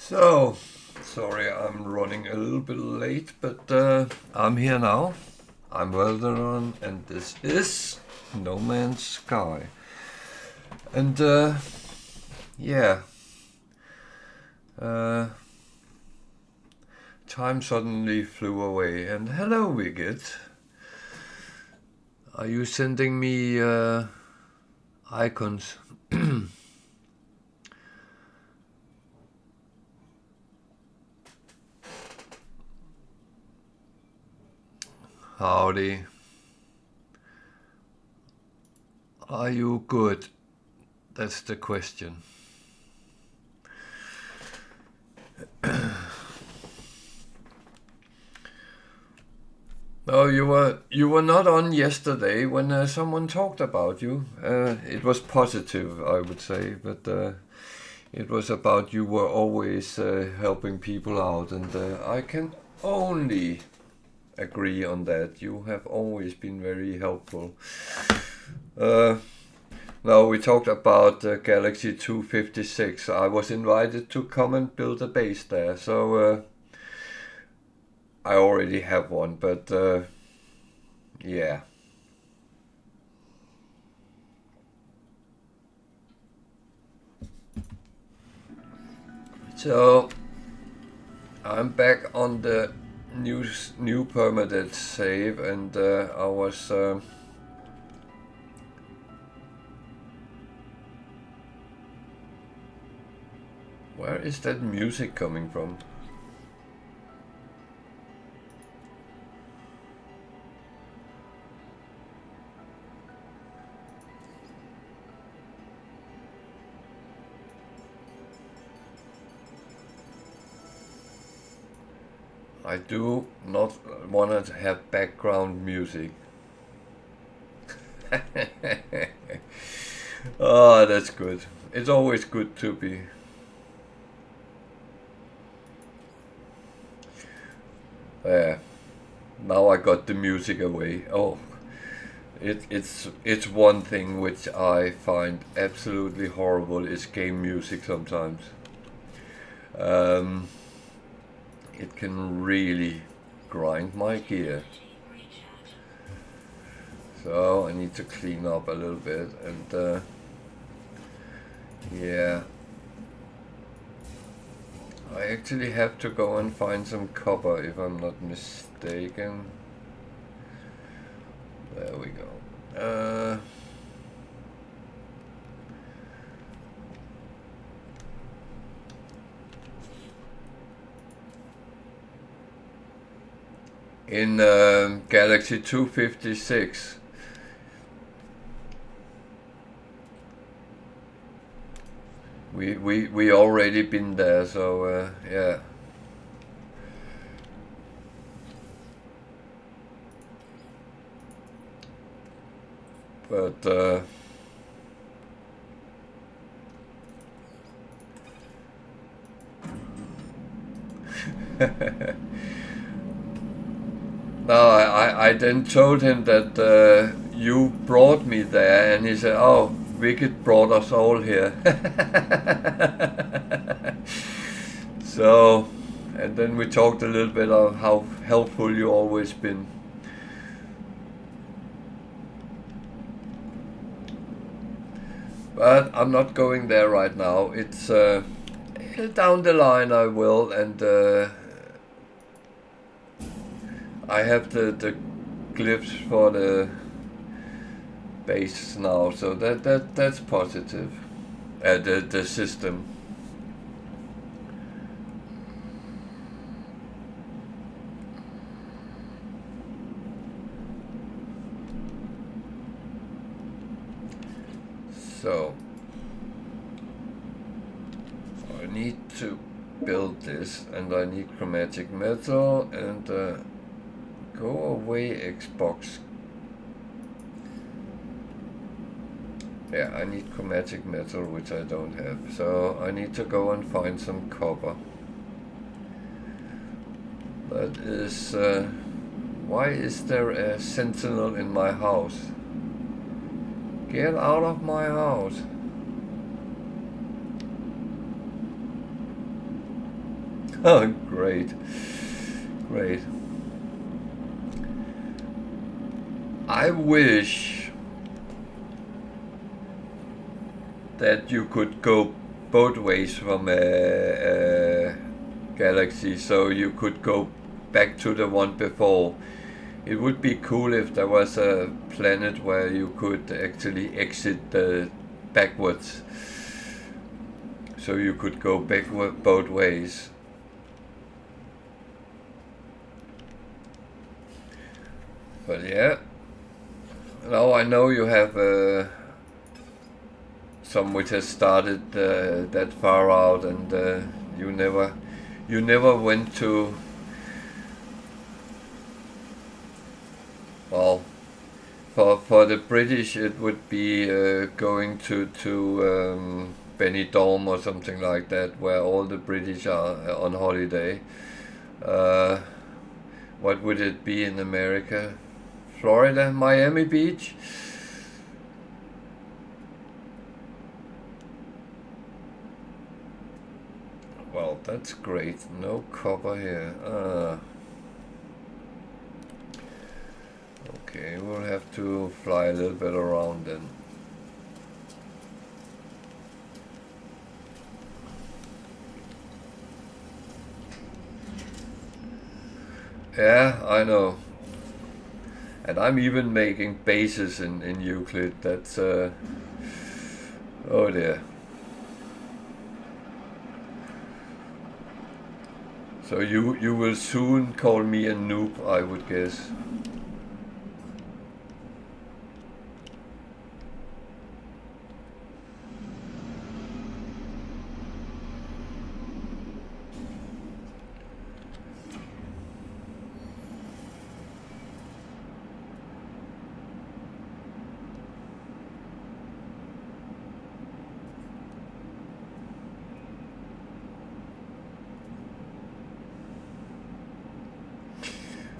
So, sorry I'm running a little bit late, but I'm here now. I'm Welderon, and this is No Man's Sky. And yeah, uh, time suddenly flew away. And hello, Wicket. Are you sending me icons? Howdy. Are you good? That's the question. No, you were not on yesterday when someone talked about you. It was positive, I would say, but it was about you were always helping people out, and I can only agree on that. You have always been very helpful. Now we talked about Galaxy 256. I was invited to come and build a base there, so I already have one, but yeah. So I'm back on the new Permadeath save, and I was where is that music coming from? I do not want to have background music. Oh, that's good. It's always good to be. Now I got the music away. Oh, it's one thing which I find absolutely horrible is game music sometimes. Um, it can really grind my gear. So I need to clean up a little bit, and yeah. I actually have to go and find some copper if I'm not mistaken. There we go. In Galaxy 256. We already been there, so yeah. But no, I then told him that you brought me there, and he said, "Oh, Wicked brought us all here." So, and then we talked a little bit of how helpful you always been. But I'm not going there right now. It's down the line I will, and I have the glyphs for the base now, so that's positive. The system. So I need to build this, and I need chromatic metal, and go away, Xbox. Yeah, I need chromatic metal, which I don't have. So I need to go and find some copper. That is... why is there a sentinel in my house? Get out of my house. Oh, great. Great. I wish that you could go both ways from a galaxy, so you could go back to the one before. It would be cool if there was a planet where you could actually exit backwards, so you could go backward both ways. But yeah, now I know you have some which has started that far out, and you never went to. Well, for the British, it would be going to Benidorm or something like that, where all the British are on holiday. Uh, what would it be in America? Florida, Miami Beach. Well, that's great. No copper here. Okay, we'll have to fly a little bit around then. Yeah, I know. And I'm even making bases in Euclid. That's oh dear. So you will soon call me a noob, I would guess.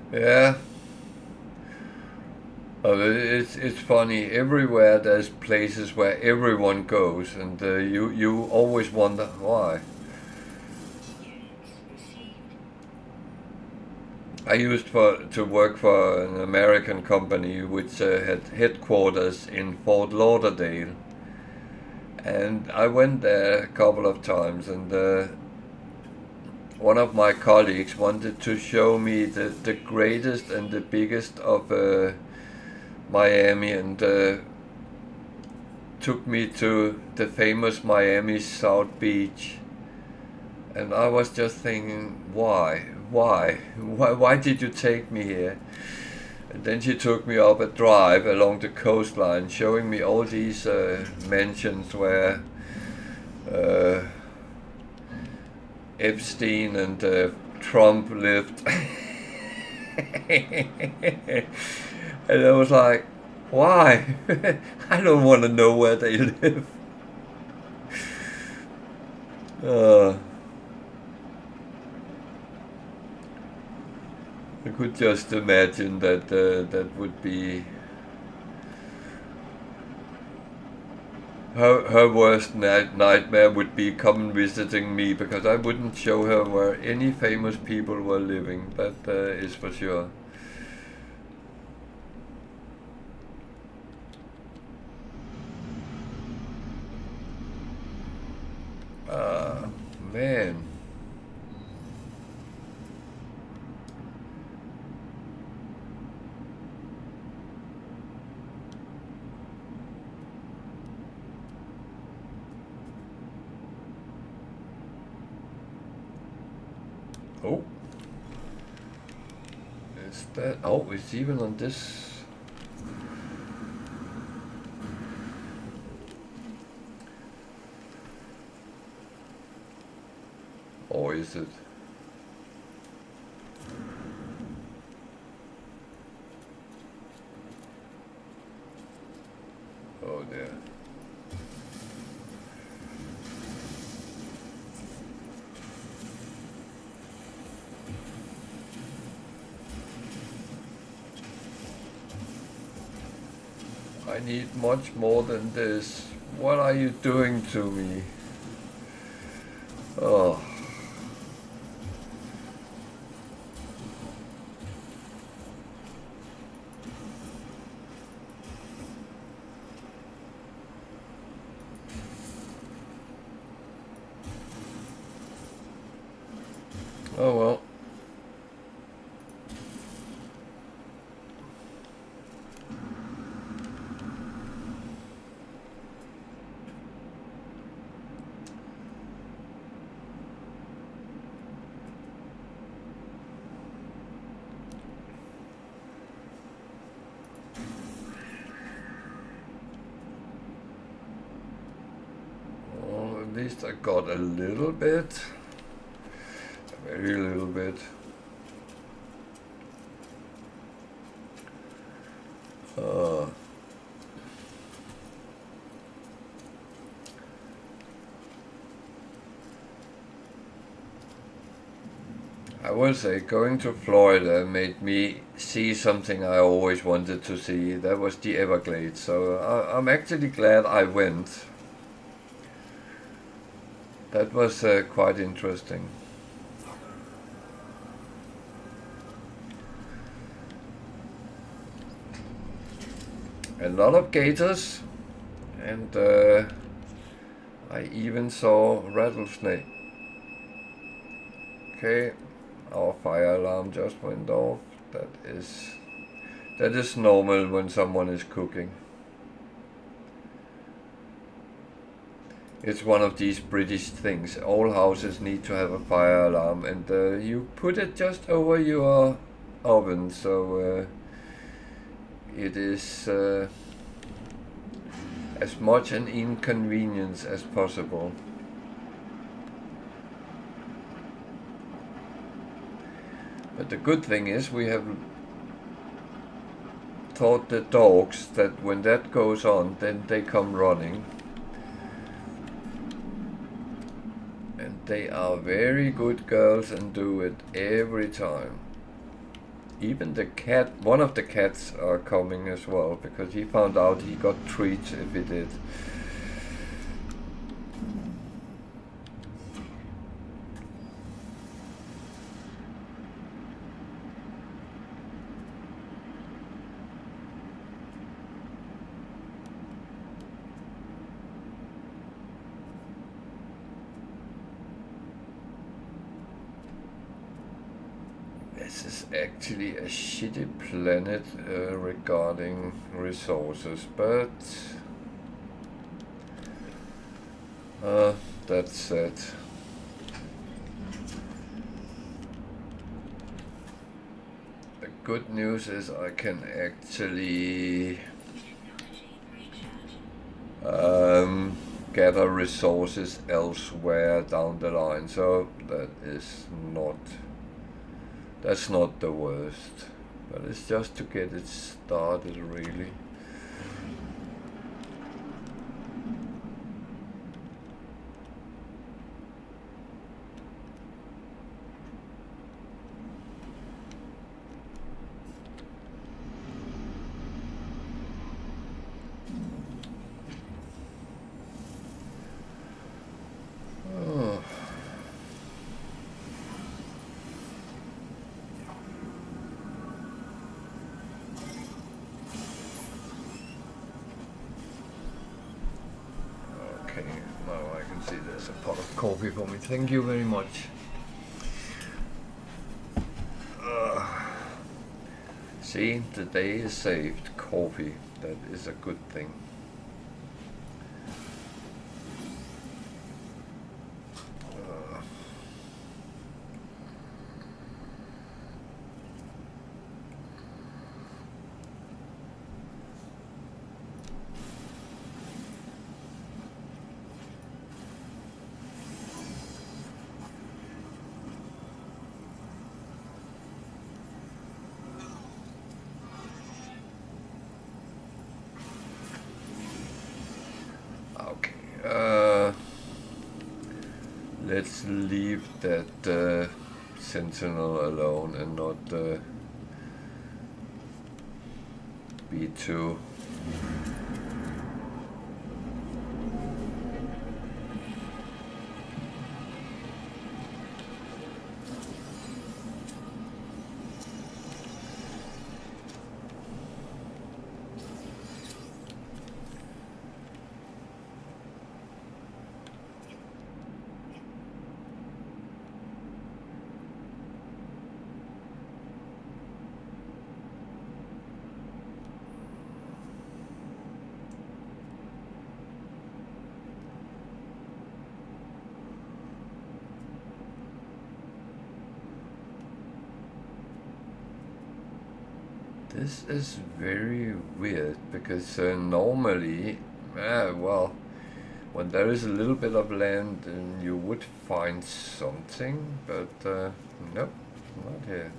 Yeah. It's funny. Everywhere there's places where everyone goes, and you always wonder why. I used to work for an American company which had headquarters in Fort Lauderdale, and I went there a couple of times, and one of my colleagues wanted to show me the greatest and the biggest of Miami, and took me to the famous Miami South Beach. And I was just thinking, why did you take me here? And then she took me up a drive along the coastline, showing me all these mansions where Epstein and Trump lived. And I was like, why? I don't want to know where they live. I could just imagine that that would be her worst nightmare would be come visiting me, because I wouldn't show her where any famous people were living. That is for sure. Man. Oh. Is that... Oh, it's even on this... Or is it? Oh dear. I need much more than this. What are you doing to me? Oh. Oh well. Well, at least I got a little bit. A very little bit. I will say, going to Florida made me see something I always wanted to see. That was the Everglades. So I'm actually glad I went. That was quite interesting. A lot of gators, and I even saw rattlesnake. Okay, our fire alarm just went off. That is normal when someone is cooking. It's one of these British things. All houses need to have a fire alarm, and you put it just over your oven, so it is as much an inconvenience as possible. But the good thing is we have taught the dogs that when that goes on, then they come running. And they are very good girls and do it every time. Even the cat, one of the cats are coming as well, because he found out he got treats if he did. This is actually a shitty planet regarding resources, but that's it. The good news is I can actually gather resources elsewhere down the line, so that's not the worst, but it's just to get it started, really. Coffee for me. Thank you very much. See, the day is saved. Coffee. That is a good thing. Let's leave that sentinel alone and not be too... This is very weird because normally, well, when there is a little bit of land, then you would find something, but nope, not here.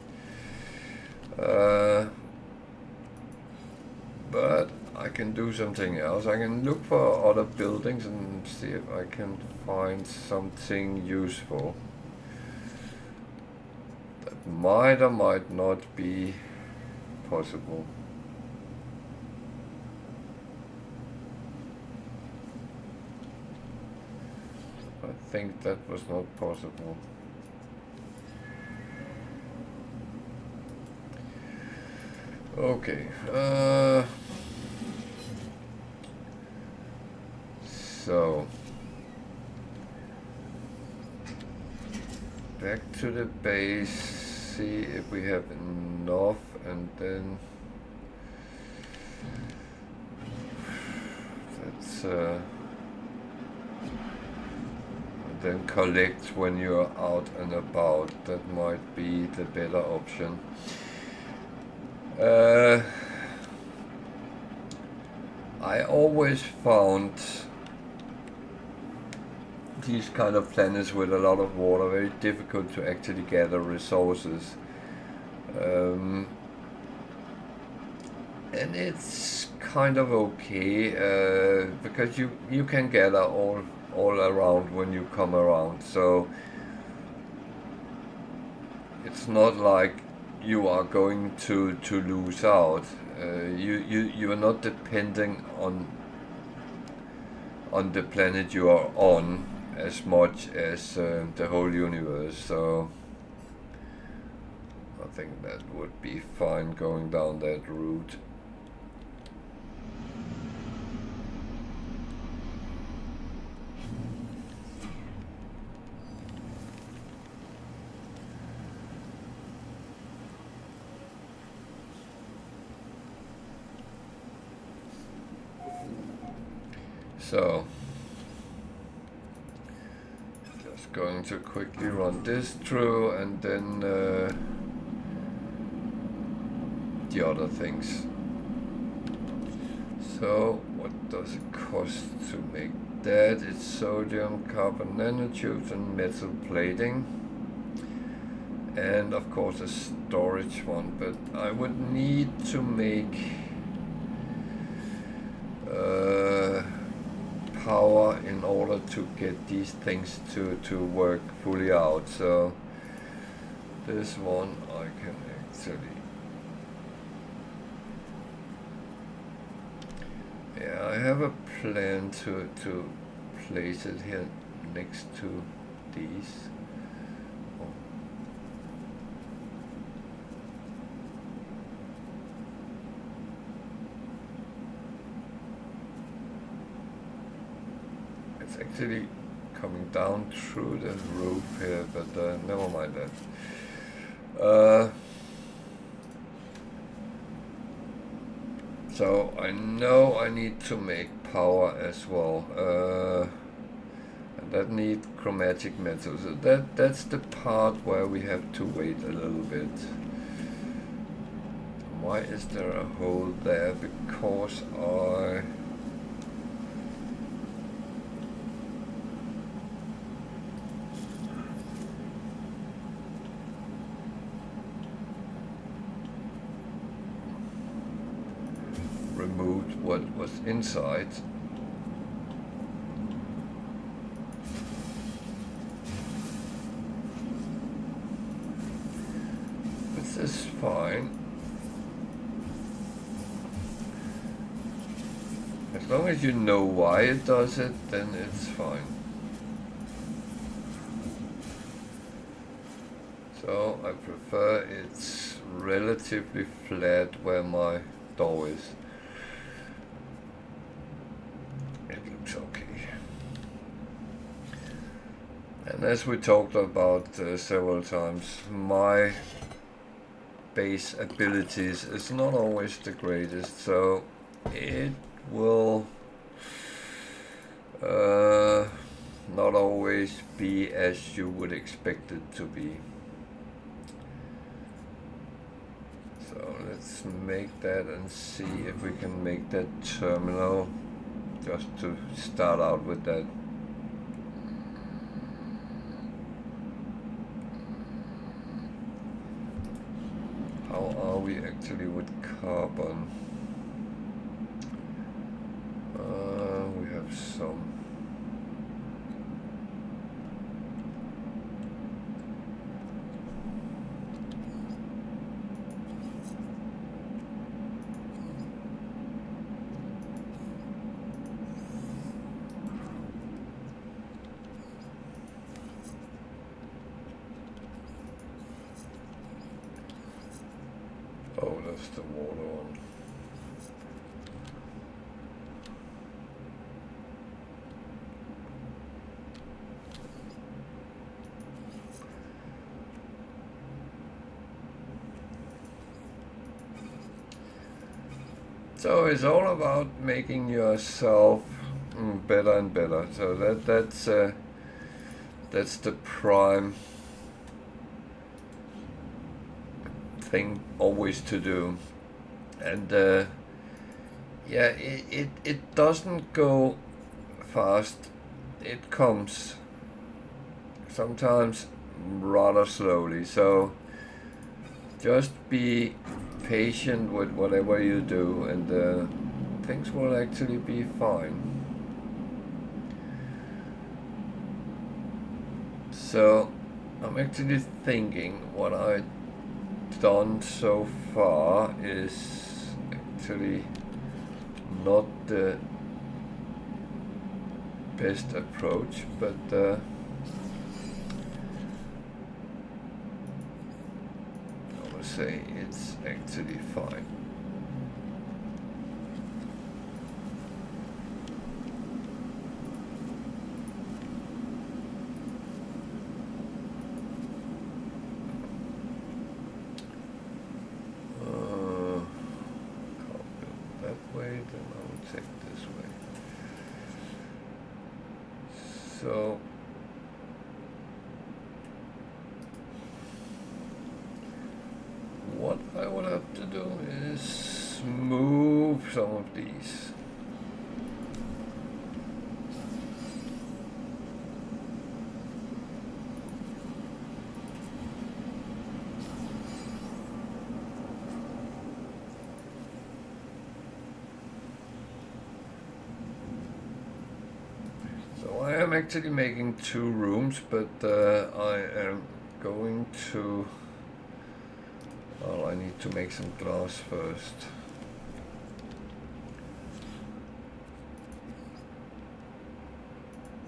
But I can do something else. I can look for other buildings and see if I can find something useful that might or might not be possible. I think that was not possible. Okay, so back to the base, see if we have enough, and then that's then collect when you're out and about. That might be the better option. I always found these kind of planets with a lot of water very difficult to actually gather resources. And it's kind of okay because you can gather all around when you come around, so it's not like you are going to lose out. You are not depending on the planet you are on as much as the whole universe, so I think that would be fine going down that route. So, just going to quickly run this through and then the other things. So, what does it cost to make that? It's sodium, carbon nanotubes and metal plating. And of course a storage one, but I would need to make power in order to get these things to work fully out. So this one I can actually, yeah, I have a plan to place it here next to these. Actually coming down through the roof here, but never mind that. So I know I need to make power as well, and that need chromatic metal. So that's the part where we have to wait a little bit. Why is there a hole there? Because I removed what was inside. This is fine. As long as you know why it does it, then it's fine. So I prefer it's relatively flat where my door is. And as we talked about several times, my base abilities is not always the greatest, so it will not always be as you would expect it to be. So So let's make that and see if we can make that terminal, just to start out with that. How are we actually with carbon? We have some. Oh, that's the water one. So it's all about making yourself better and better. So that's the prime thing always to do. And yeah, it doesn't go fast. It comes sometimes rather slowly. So just be patient with whatever you do, and things will actually be fine. So I'm actually thinking what I've done so far is actually not the best approach, but I would say it's actually fine. So what I will have to do is move some of these. I'm actually making 2 rooms, but I am going to, well, I need to make some glass first.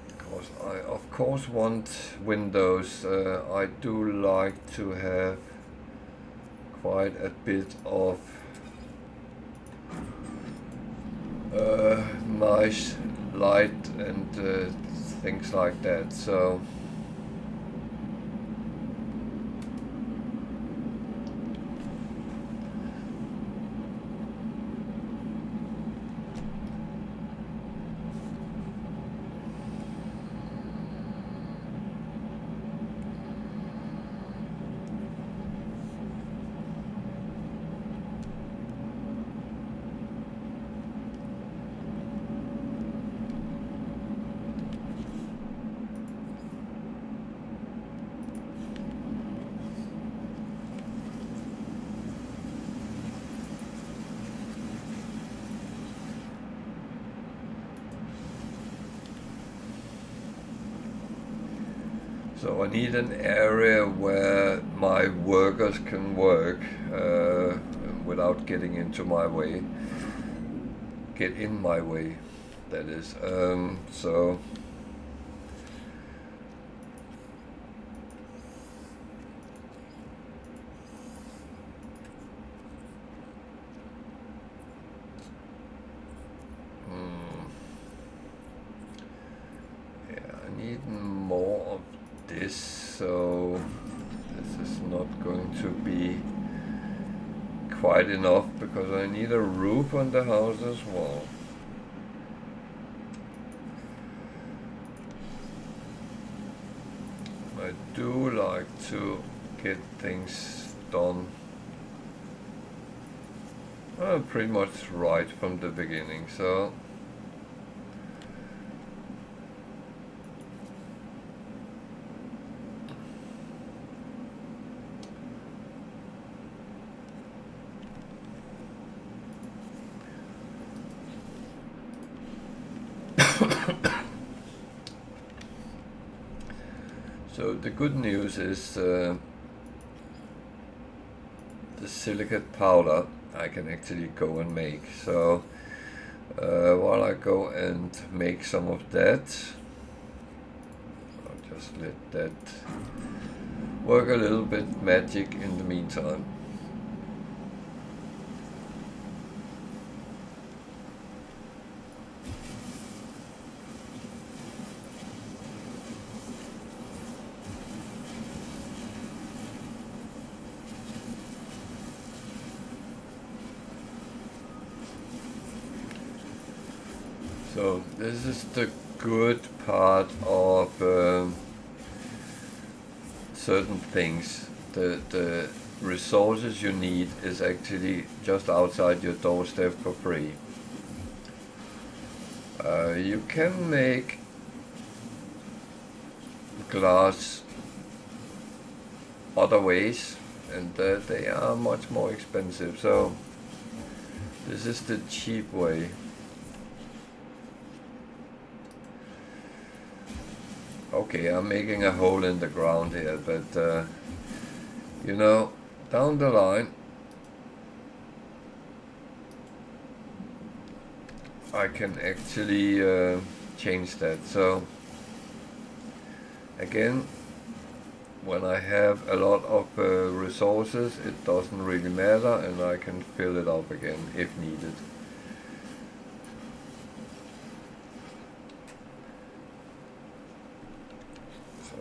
Because I of course want windows. I do like to have quite a bit of nice light and things like that. So I need an area where my workers can work without getting into my way. Get in my way, that is. So yeah, I need more of this, so this is not going to be quite enough because I need a roof on the house as well. I do like to get things done Pretty much right from the beginning, so so the good news is the silicate powder I can actually go and make. So while I go and make some of that, I'll just let that work a little bit magic in the meantime. So this is the good part of certain things. The resources you need is actually just outside your doorstep for free. You can make glass other ways, and they are much more expensive. So this is the cheap way. Okay, I'm making a hole in the ground here, but you know, down the line I can actually change that. So again, when I have a lot of resources, it doesn't really matter, and I can fill it up again if needed.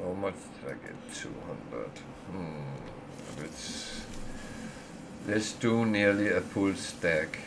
How much did I get? 200. Let's do nearly a full stack.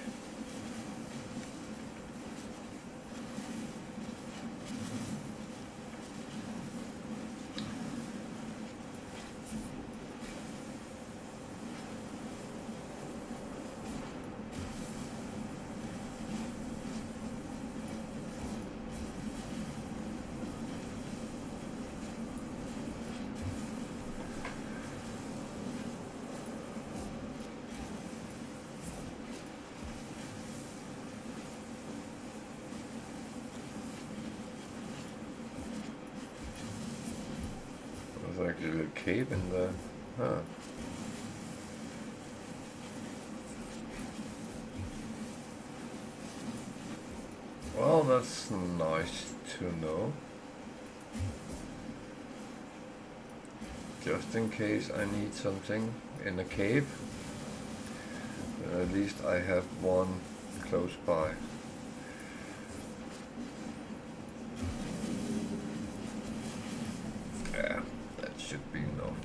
Like a little cave in there. Huh. Well, that's nice to know. Just in case I need something in a cave. At least I have one close by. Yeah. Should be enough.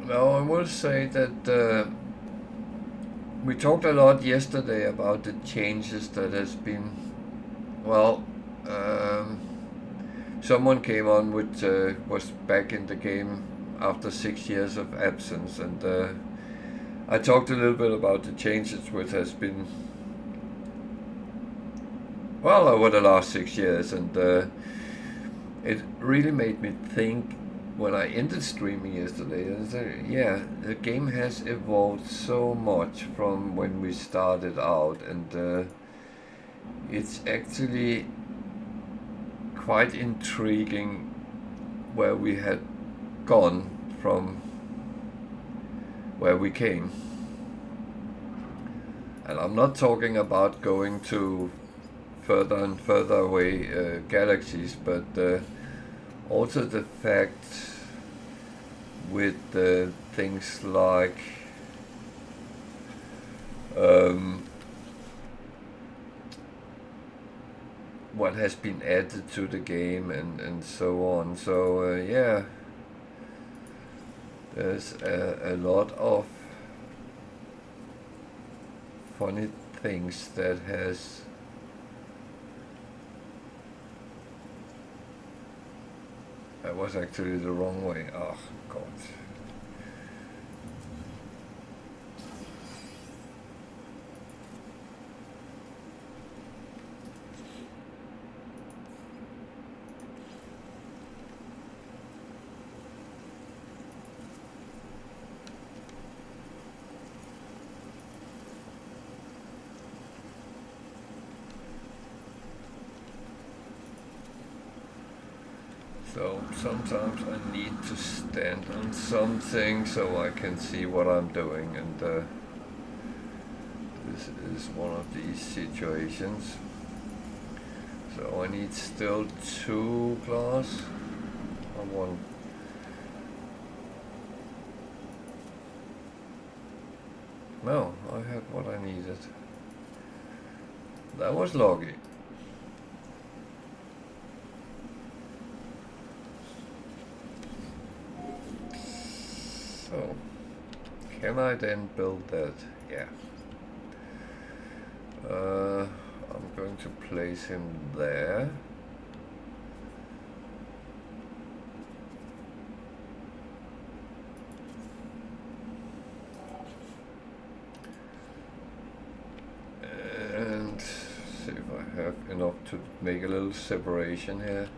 Now I will say that we talked a lot yesterday about the changes that has been, well, someone came on which was back in the game after 6 years of absence, and I talked a little bit about the changes which has been, well, over the last 6 years, and it really made me think when I ended streaming yesterday. Yeah, the game has evolved so much from when we started out, and it's actually quite intriguing where we had gone from where we came. And I'm not talking about going to further and further away galaxies, but also the fact with things like what has been added to the game and so on. So yeah, there's a lot of funny things that has that was actually the wrong way. Oh God. So sometimes I need to stand on something so I can see what I'm doing, and this is one of these situations. So I need still 2 glass or 1. No, I had what I needed. That was lucky. So, can I then build that? Yeah. I'm going to place him there. And see if I have enough to make a little separation here.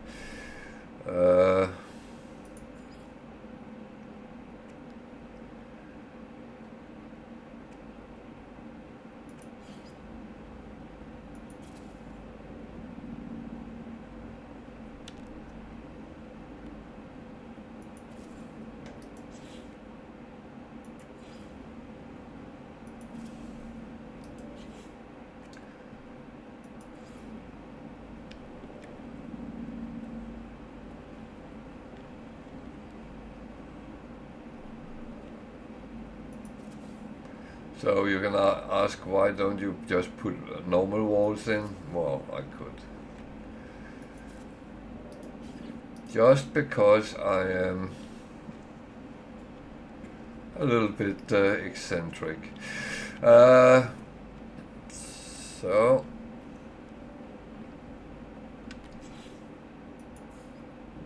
So you're gonna ask, why don't you just put normal walls in? Well, I could. Just because I am a little bit eccentric. So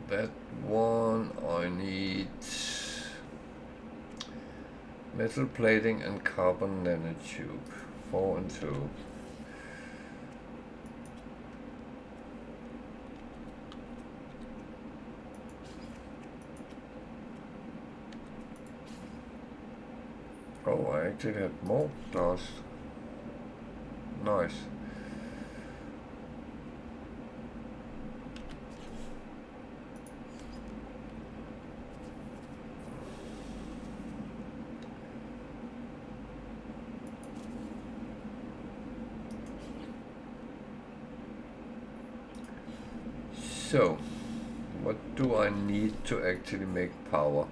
that one I need metal plating and carbon nanotube, 4 and 2. Oh, I actually have more glass. Nice. So, what do I need to actually make power?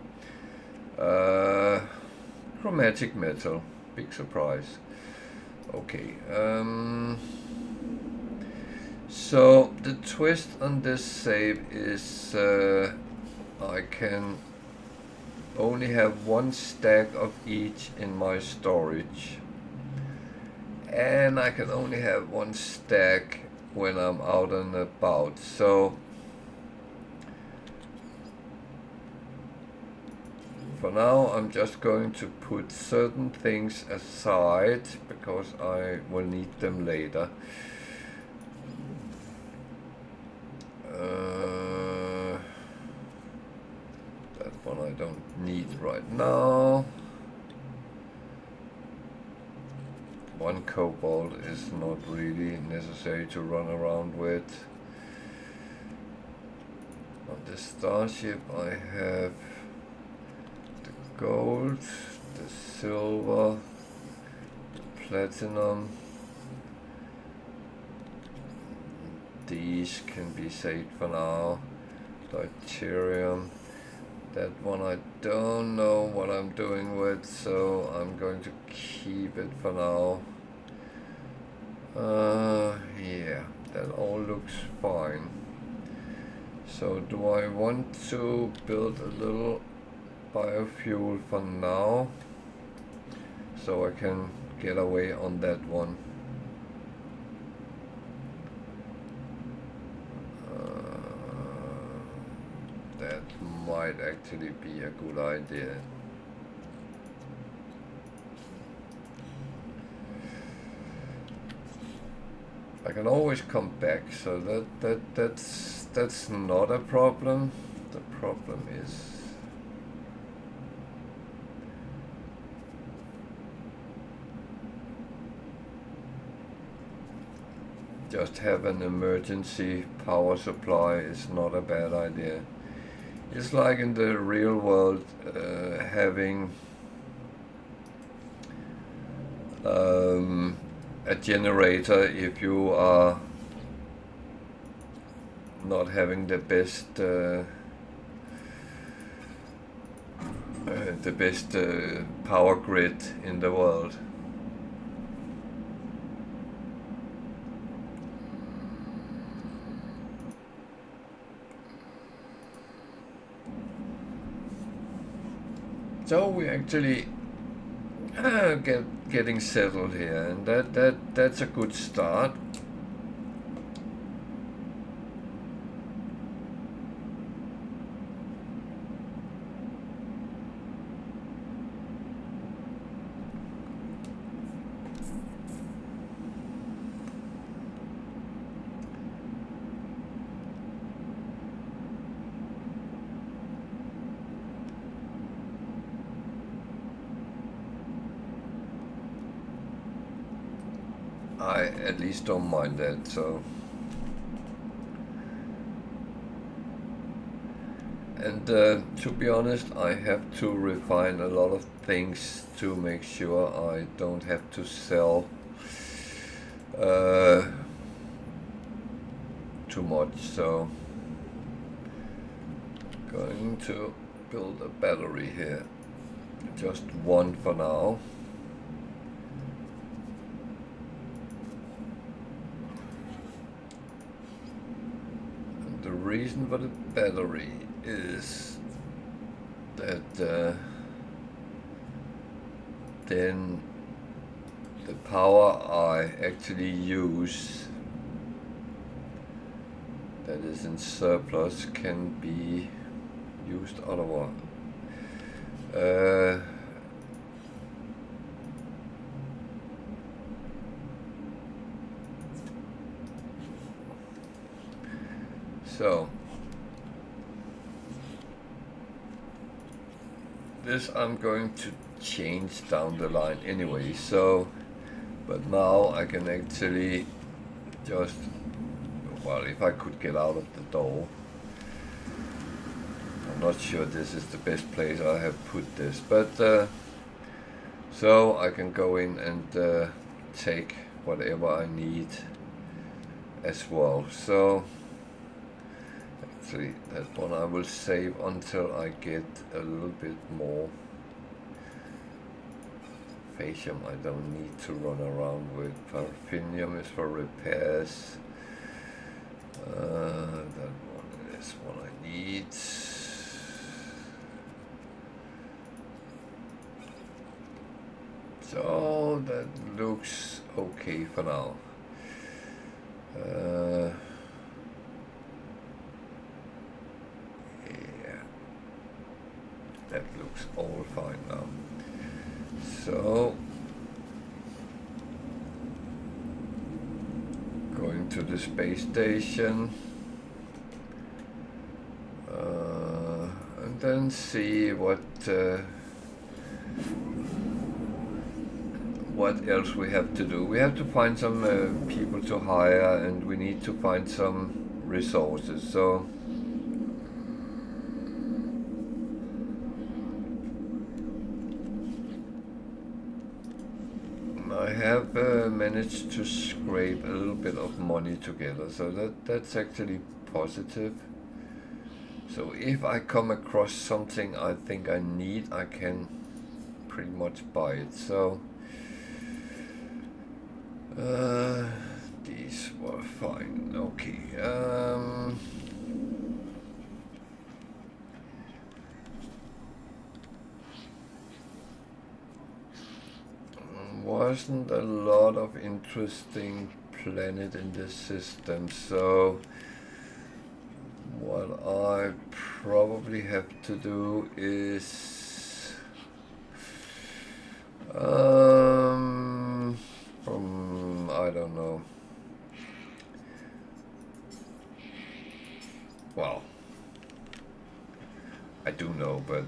Chromatic metal, big surprise. Okay, so the twist on this save is I can only have 1 stack of each in my storage, and I can only have 1 stack when I'm out and about. So for now I'm just going to put certain things aside because I will need them later. That one I don't need right now. 1 cobalt is not really necessary to run around with. On the starship I have the gold, the silver, the platinum. These can be saved for now. Deuterium. That one I don't know what I'm doing with, so I'm going to keep it for now. Yeah, that all looks fine. So do I want to build a little biofuel for now, so I can get away on that one? That might actually be a good idea. I can always come back, so that's not a problem. The problem is just have an emergency power supply is not a bad idea. It's like in the real world, having a generator if you are not having the best power grid in the world. So we actually getting settled here, and that's a good start. I at least don't mind that, so. And to be honest, I have to refine a lot of things to make sure I don't have to sell too much, so going to build a battery here, just one for now. And the reason for the battery is that then the power I actually use that is in surplus can be used otherwise. So this I'm going to change down the line anyway, so but now I can actually just, well, if I could get out of the door. I'm not sure this is the best place I have put this, but so I can go in and take whatever I need as well. So actually that one I will save until I get a little bit more Phasium. I don't need to run around with. Parfinium is for repairs. That one is what I need. So that looks okay for now. Yeah, that looks all fine now. So going to the space station and then see what else we have to do. We have to find some people to hire, and we need to find some resources. So I have managed to scrape a little bit of money together, so that's actually positive. So if I come across something I think I need, I can pretty much buy it. So These were fine. Okay. Wasn't a lot of interesting planet in this system, so what I probably have to do is I don't know. Well, I do know, but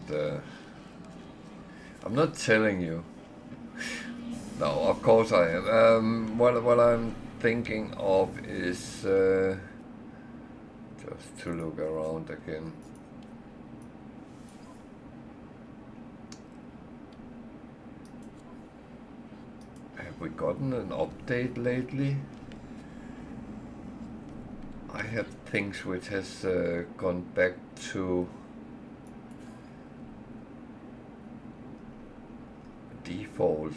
I'm not telling you. No, of course I am. What I'm thinking of is just to look around again. Have we gotten an update lately? I have things which has gone back to default.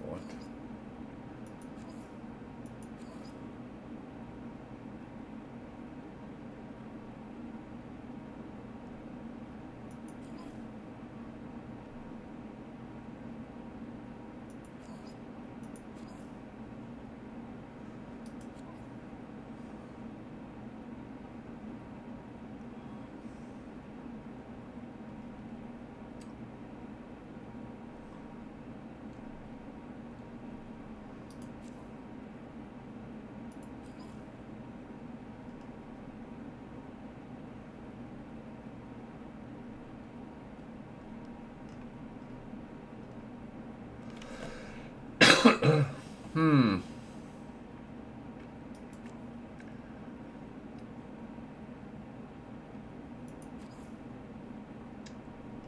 What?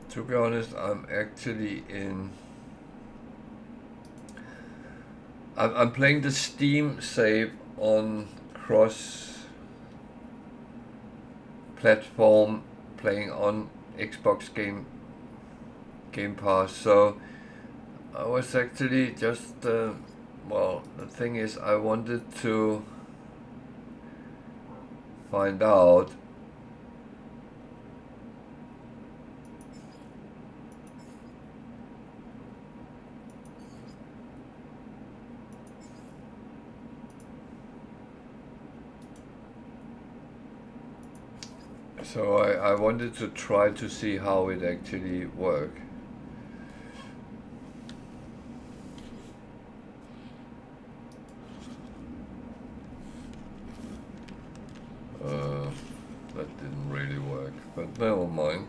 To be honest, I'm actually in. I'm playing the Steam save on cross platform, playing on Xbox Game Pass. So I was actually just well, the thing is, I wanted to find out so I wanted to try to see how it actually works. That didn't really work, but never mind.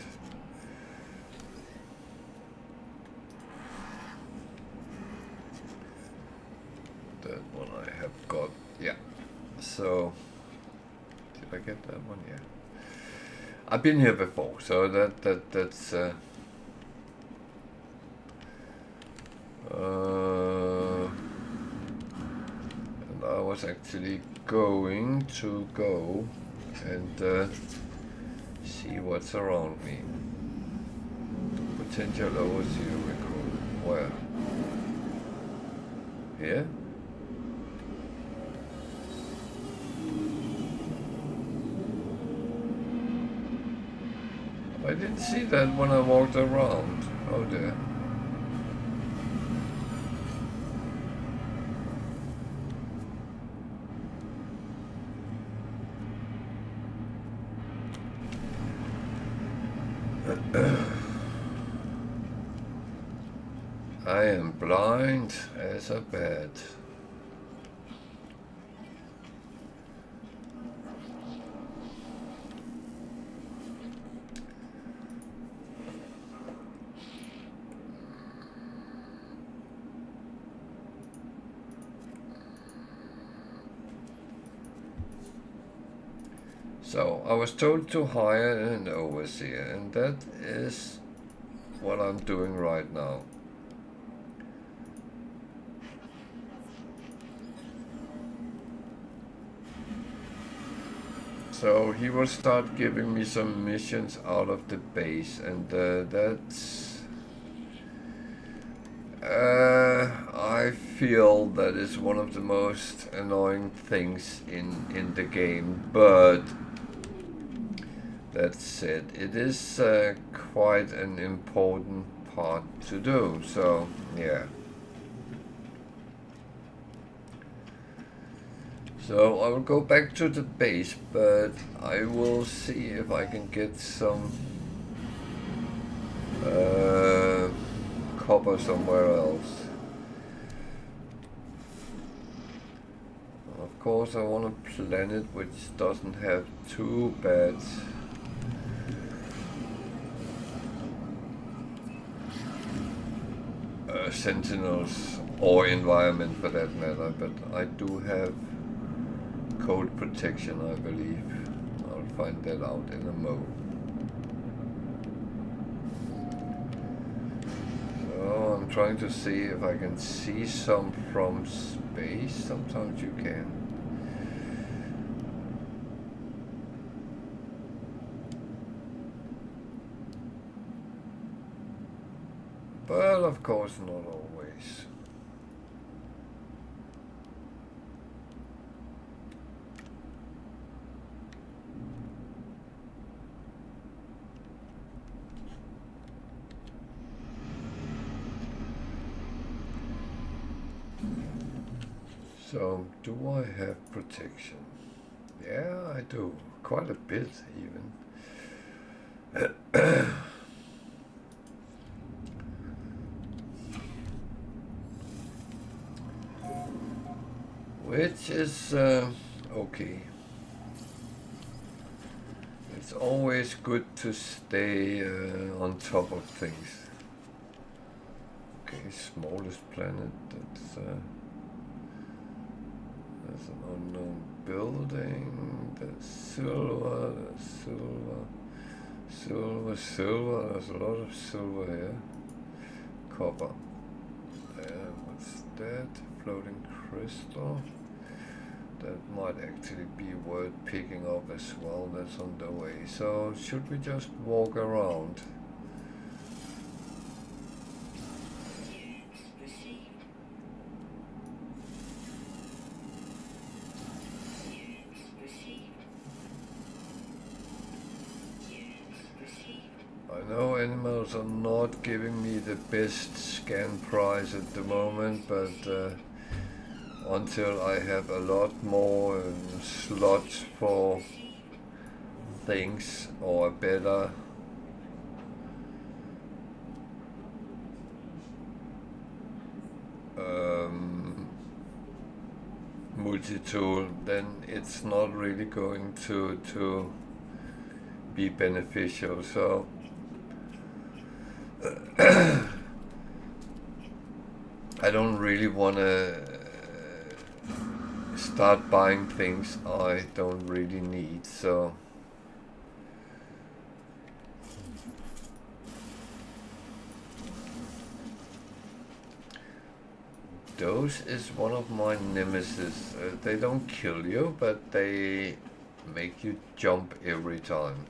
That one I have got, yeah. So, did I get that one? Yeah. I've been here before, so that's and I was actually going to go and see what's around me. Potential overseer recruit. Where? Here? I didn't see that when I walked around. Oh dear. I am blind as a bat. So I was told to hire an overseer, and that is what I'm doing right now. So he will start giving me some missions out of the base, and that's I feel that is one of the most annoying things in the game, but that said, it is quite an important part to do, so yeah. So I will go back to the base, but I will see if I can get some copper somewhere else. Of course I want a planet which doesn't have too bad sentinels or environment for that matter, but I do have cold protection, I believe. I'll find that out in a moment. So I'm trying to see if I can see some from space. Sometimes you can. But of course not always. So, do I have protection? Yeah, I do. Quite a bit, even. Which is okay. It's always good to stay on top of things. Okay, smallest planet, that's an unknown building, that's silver, there's a lot of silver here. Copper. What's that? Floating crystal. That might actually be worth picking up as well, that's on the way. So, should we just walk around? I know animals are not giving me the best scan price at the moment, but until I have a lot more slots for things or a better multi-tool, then it's not really going to be beneficial. So I don't really want to start buying things I don't really need, so those is one of my nemesis. They don't kill you, but they make you jump every time.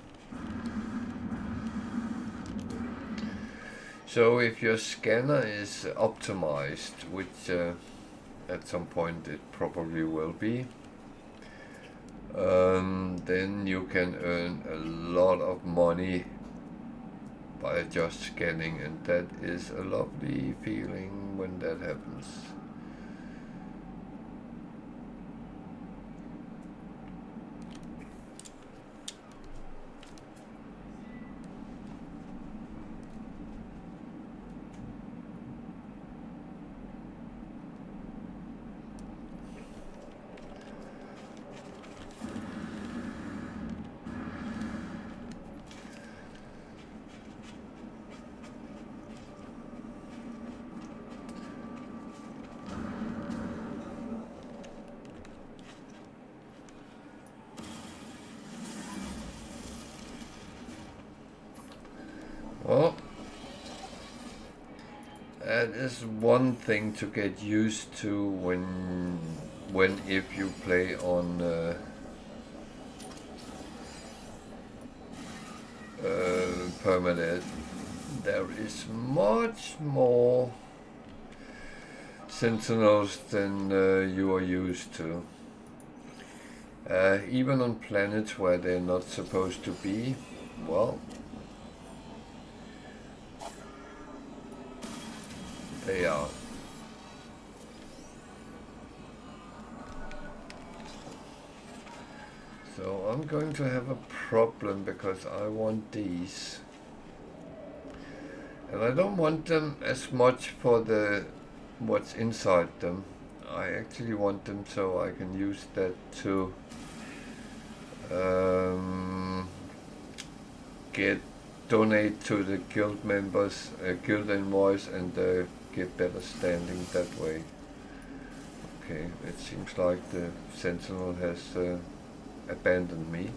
So if your scanner is optimized, which at some point it probably will be, then you can earn a lot of money by just scanning, and that is a lovely feeling when that happens. Well, that is one thing to get used to when if you play on Permadeath. There is much more sentinels than you are used to. Even on planets where they're not supposed to be, well, they are. So I'm going to have a problem because I want these. And I don't want them as much for what's inside them. I actually want them so I can use that to donate to the guild members, guild invoice, and get better standing that way. Okay, it seems like the Sentinel has abandoned me.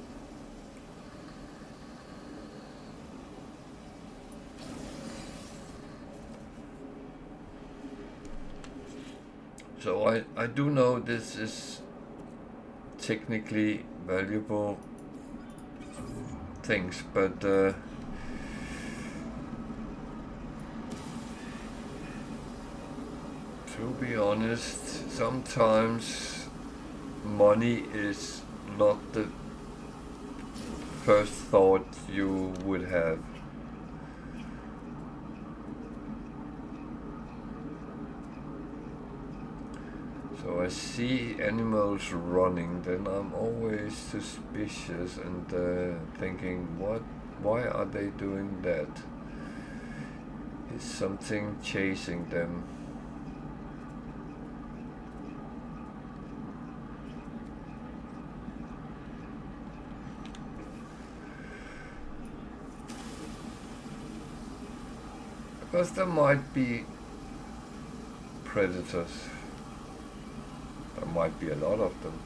So I do know this is technically valuable things, but to be honest, sometimes money is not the first thought you would have. So I see animals running, then I'm always suspicious and thinking, why are they doing that? Is something chasing them? Because there might be predators. There might be a lot of them.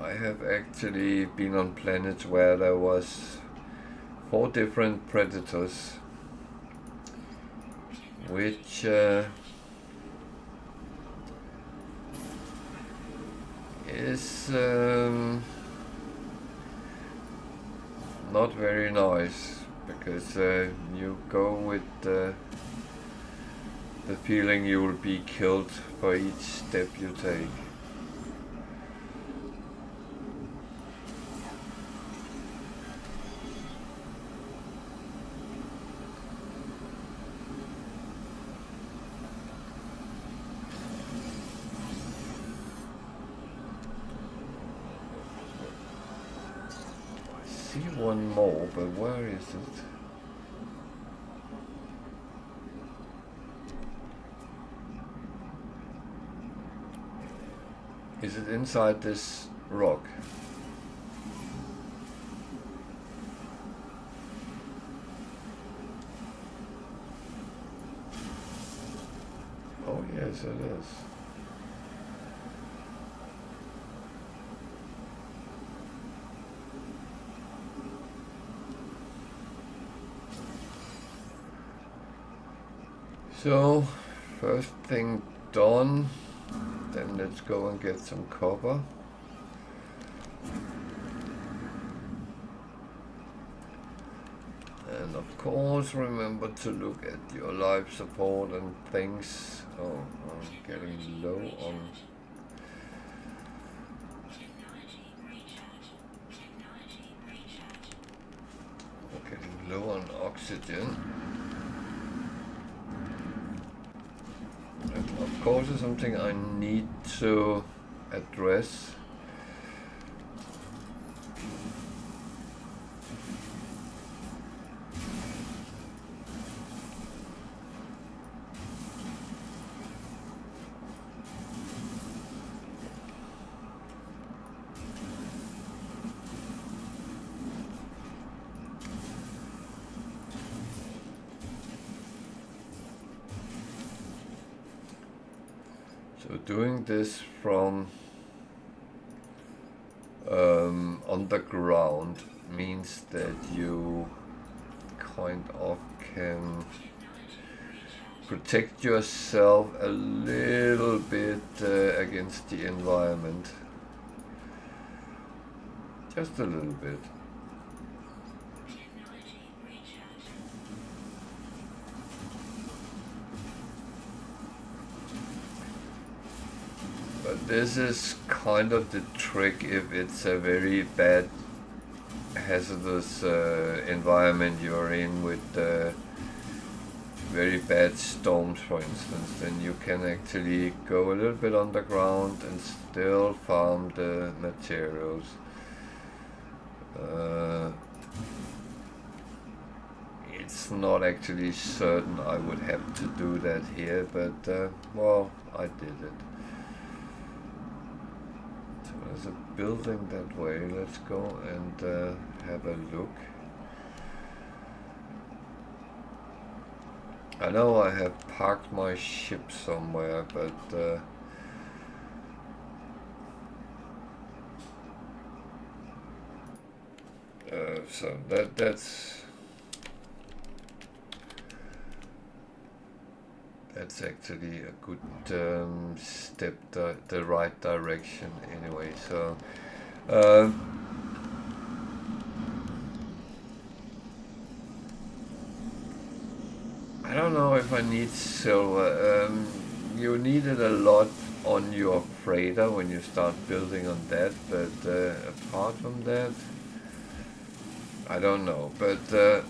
I have actually been on planets where there was 4 different predators, which is not very nice, because you go with the feeling you will be killed for each step you take. I see one more, but where is it? Is it inside this rock? Oh yes, it is. So, first thing done. Then let's go and get some copper. And of course, remember to look at your life support and things. Oh, I'm getting low on. oxygen. That of course is something I need to address. So doing this from underground means that you kind of can protect yourself a little bit against the environment. Just a little bit. But this is kind of the trick if it's a very bad hazardous environment you're in with very bad storms, for instance, then you can actually go a little bit underground and still farm the materials. It's not actually certain I would have to do that here, but well, I did it. So there's a building that way. Let's go and have a look. I know I have parked my ship somewhere, but so that's actually a good step the right direction anyway. So I don't know if I need silver. You need it a lot on your freighter when you start building on that, but apart from that, I don't know. But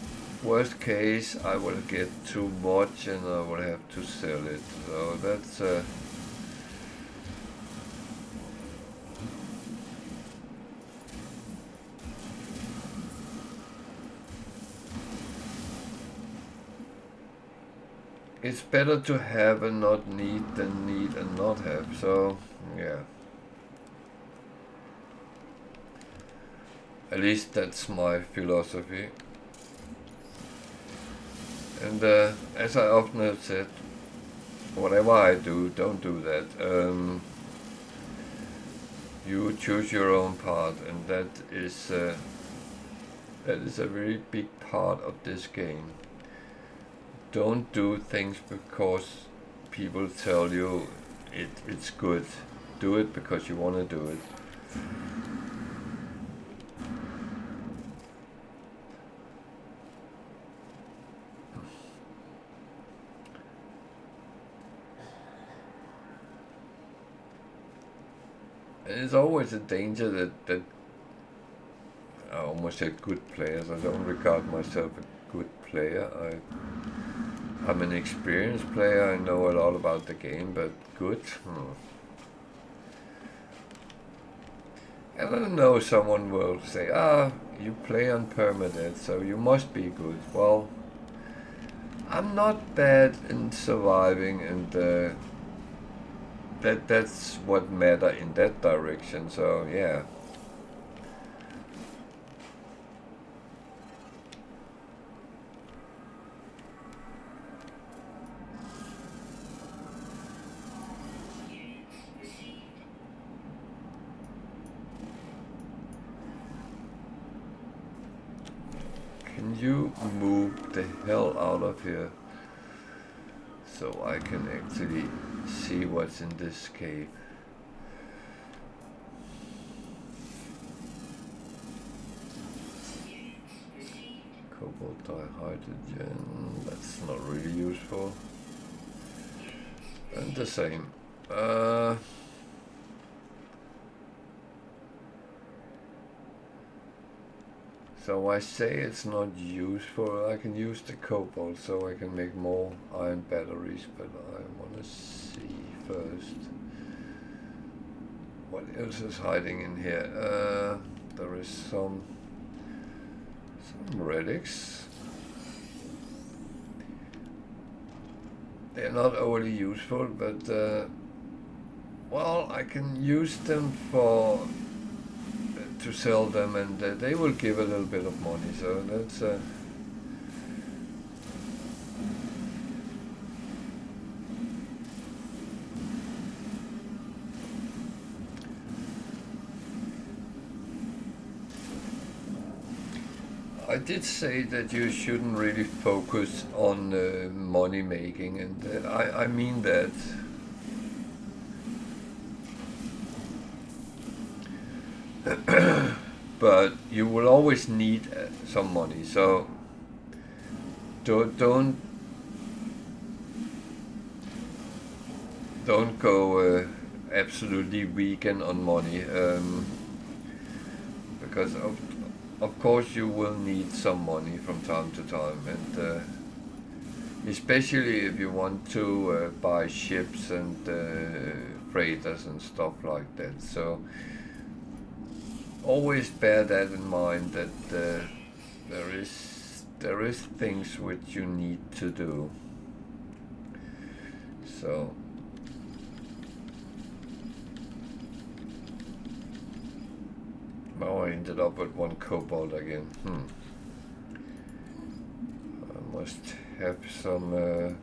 worst case, I will get too much and I will have to sell it. So that's it's better to have and not need than need and not have. So yeah, at least that's my philosophy. And as I often have said, whatever I do, don't do that. You choose your own path, and that is a very big part of this game. Don't do things because people tell you it's good. Do it because you want to do it. And it's always a danger that I almost said good players. I don't regard myself a good player. I'm an experienced player. I know a lot about the game, but good. And I know someone will say, you play on Permadeath, so you must be good. Well, I'm not bad in surviving, and that's what matter in that direction. So yeah. Can you move the hell out of here so I can actually see what's in this cave? Cobalt dihydrogen, that's not really useful. And the same. So I say it's not useful. I can use the cobalt so I can make more iron batteries, but I want to see first what else is hiding in here. There is some relics. They're not overly useful, but well, I can use them for to sell them, and they will give a little bit of money. So that's I did say that you shouldn't really focus on money making, and I mean that. But you will always need some money, so don't go absolutely vegan on money, because of course you will need some money from time to time, and especially if you want to buy ships and freighters and stuff like that. So always bear that in mind, that there is things which you need to do. So now I ended up with one cobalt again. I must have some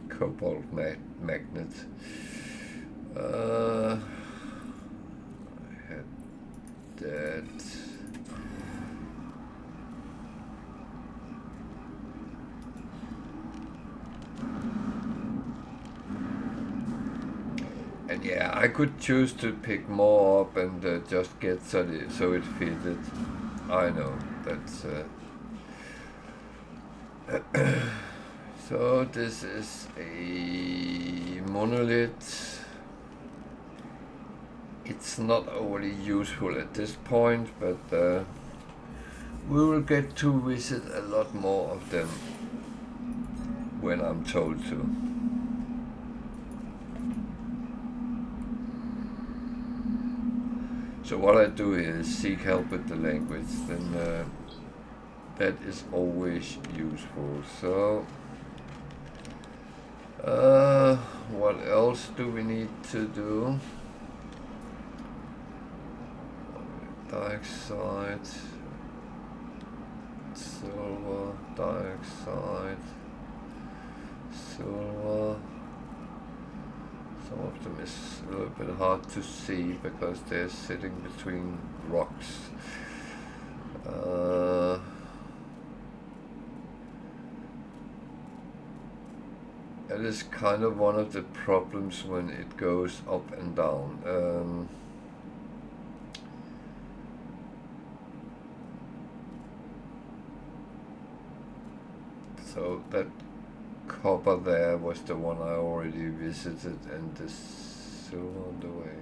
cobalt magnet. I had that. And yeah, I could choose to pick more up and just get so it fitted. I know, that's so this is a monolith. It's not overly useful at this point, but we will get to visit a lot more of them when I'm told to. So what I do is seek help with the language, then that is always useful. So what else do we need to do? Dioxide, silver, dioxide, silver. Some of them is a little bit hard to see because they're sitting between rocks. That is kind of one of the problems when it goes up and down. So that copper there was the one I already visited, and the silver on the way.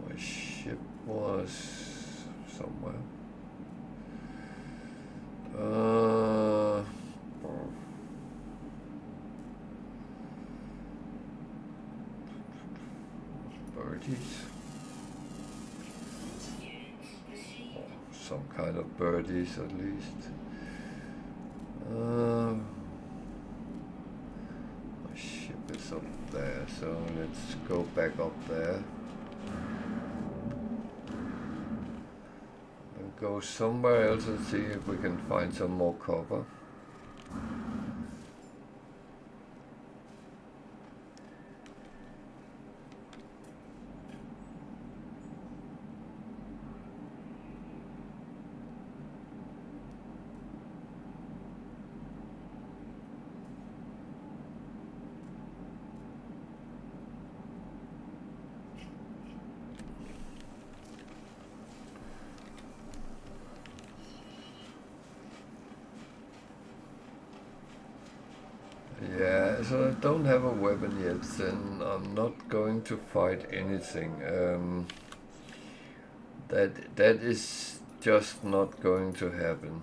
My ship was somewhere. Birdies. Some kind of birdies at least. My ship is up there, so let's go back up there. And go somewhere else and see if we can find some more copper. because I don't have a weapon yet, then I'm not going to fight anything. That is just not going to happen.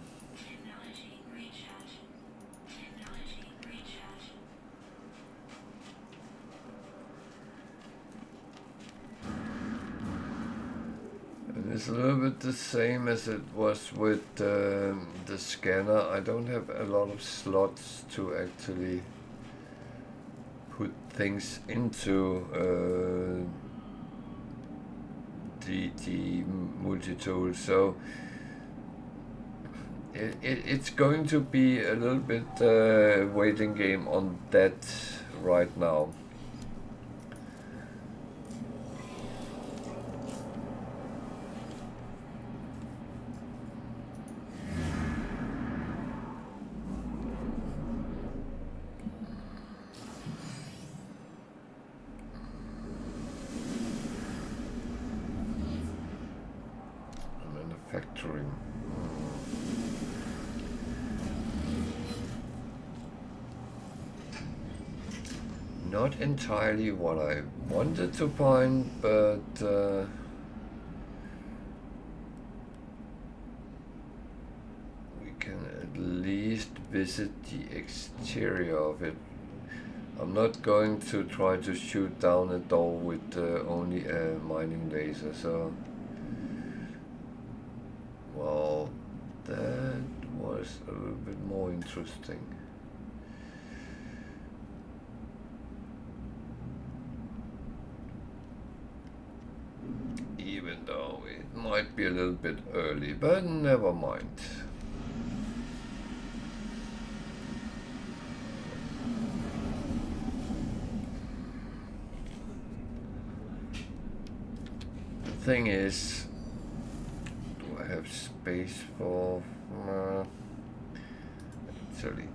And it's a little bit the same as it was with the scanner. I don't have a lot of slots to actually put things into the multi-tool, so it's going to be a little bit waiting game on that right now. Manufacturing. Not entirely what I wanted to find, but we can at least visit the exterior of it. I'm not going to try to shoot down a door with only a mining laser, so... Well, that was a little bit more interesting. Even though it might be a little bit early, but never mind. The thing is, do I have space for... actually,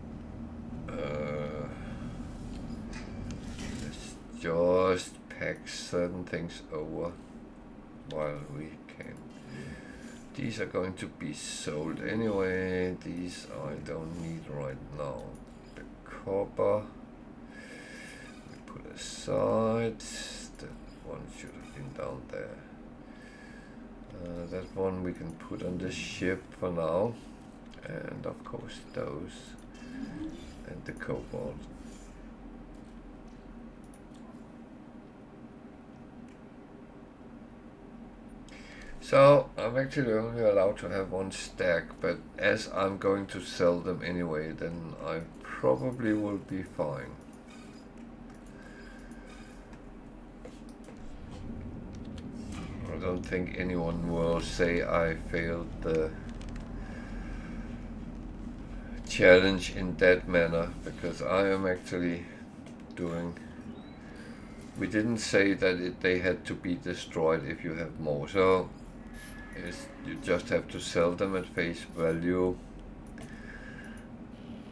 let's just pack certain things over while we can. These are going to be sold anyway. These I don't need right now. The copper we put aside. That one should have been down there. That one we can put on the ship for now. And of course those. And the cobalt. So I'm actually only allowed to have one stack, but as I'm going to sell them anyway, then I probably will be fine. I don't think anyone will say I failed the challenge in that manner, because I am actually doing... We didn't say that they had to be destroyed if you have more, so you just have to sell them at face value,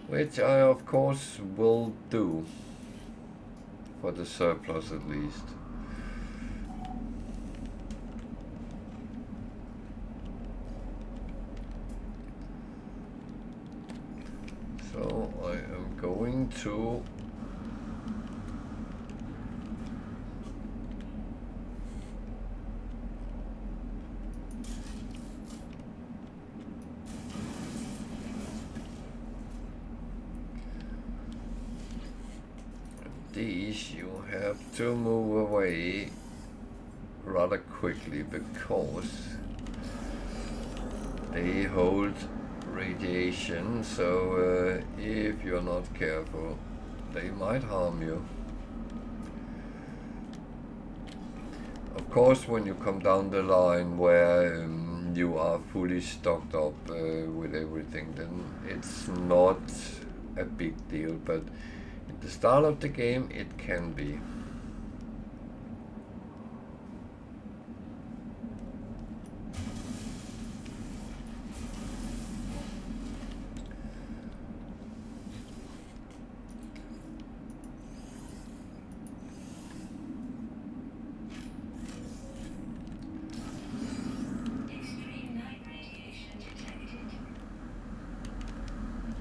which I of course will do, for the surplus at least. So I am going to these you have to move away rather quickly, because they hold radiation, so if you're not careful, they might harm you. Of course, when you come down the line where you are fully stocked up with everything, then it's not a big deal, but at the start of the game it can be.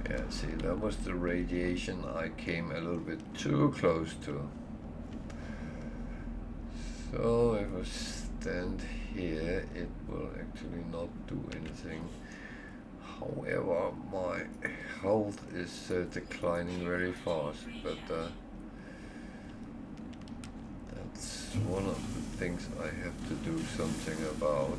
Yeah, see, That was the radiation I came a little bit too close to. So if I stand here, it will actually not do anything. However, my health is declining very fast, but that's one of the things I have to do something about.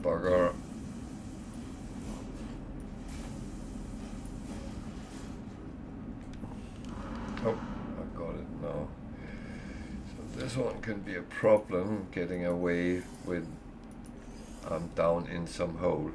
Bugger. Oh, I got it now. So this one can be a problem, getting away with I'm down in some hole.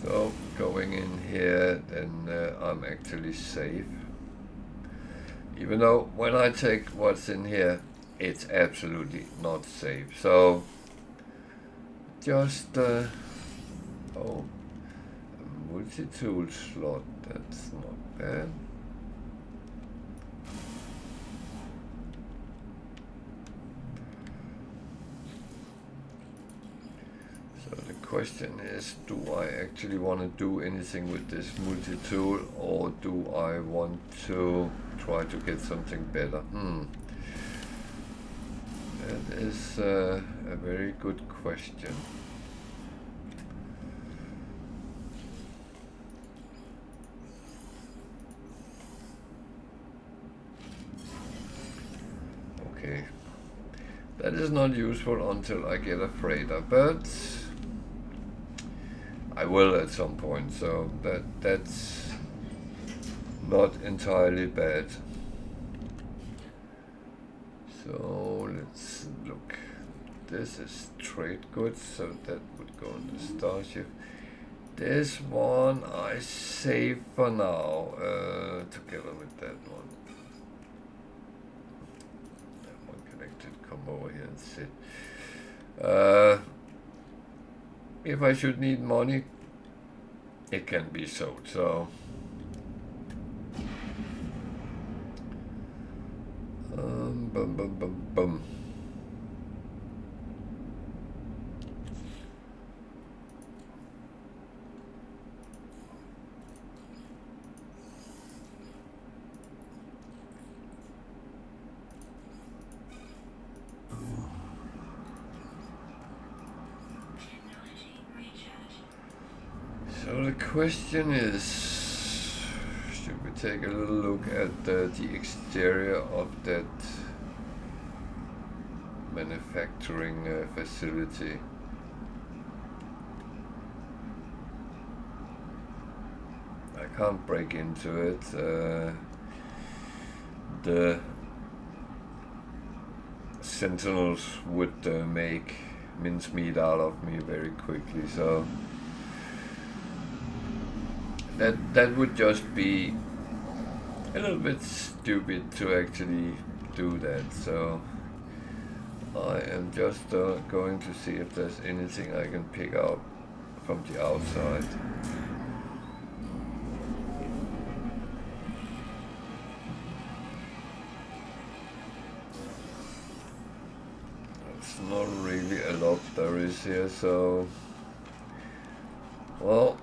So going in here, then I'm actually safe. Even though when I take what's in here, it's absolutely not safe. So just oh, a multi-tool slot. That's not bad. The question is, do I actually want to do anything with this multi-tool, or do I want to try to get something better? That is a very good question. Okay, that is not useful until I get a freighter, but I will at some point, so that's not entirely bad. So let's look. This is trade goods, so that would go in the Starship. This one I save for now, together with that one. That one connected, come over here and sit. If I should need money, it can be sold, so boom. So the question is, should we take a little look at the exterior of that manufacturing facility? I can't break into it. The sentinels would make mincemeat out of me very quickly, so that would just be a little bit stupid to actually do that. So I am just going to see if there's anything I can pick up from the outside. It's not really a lot there is here, so well,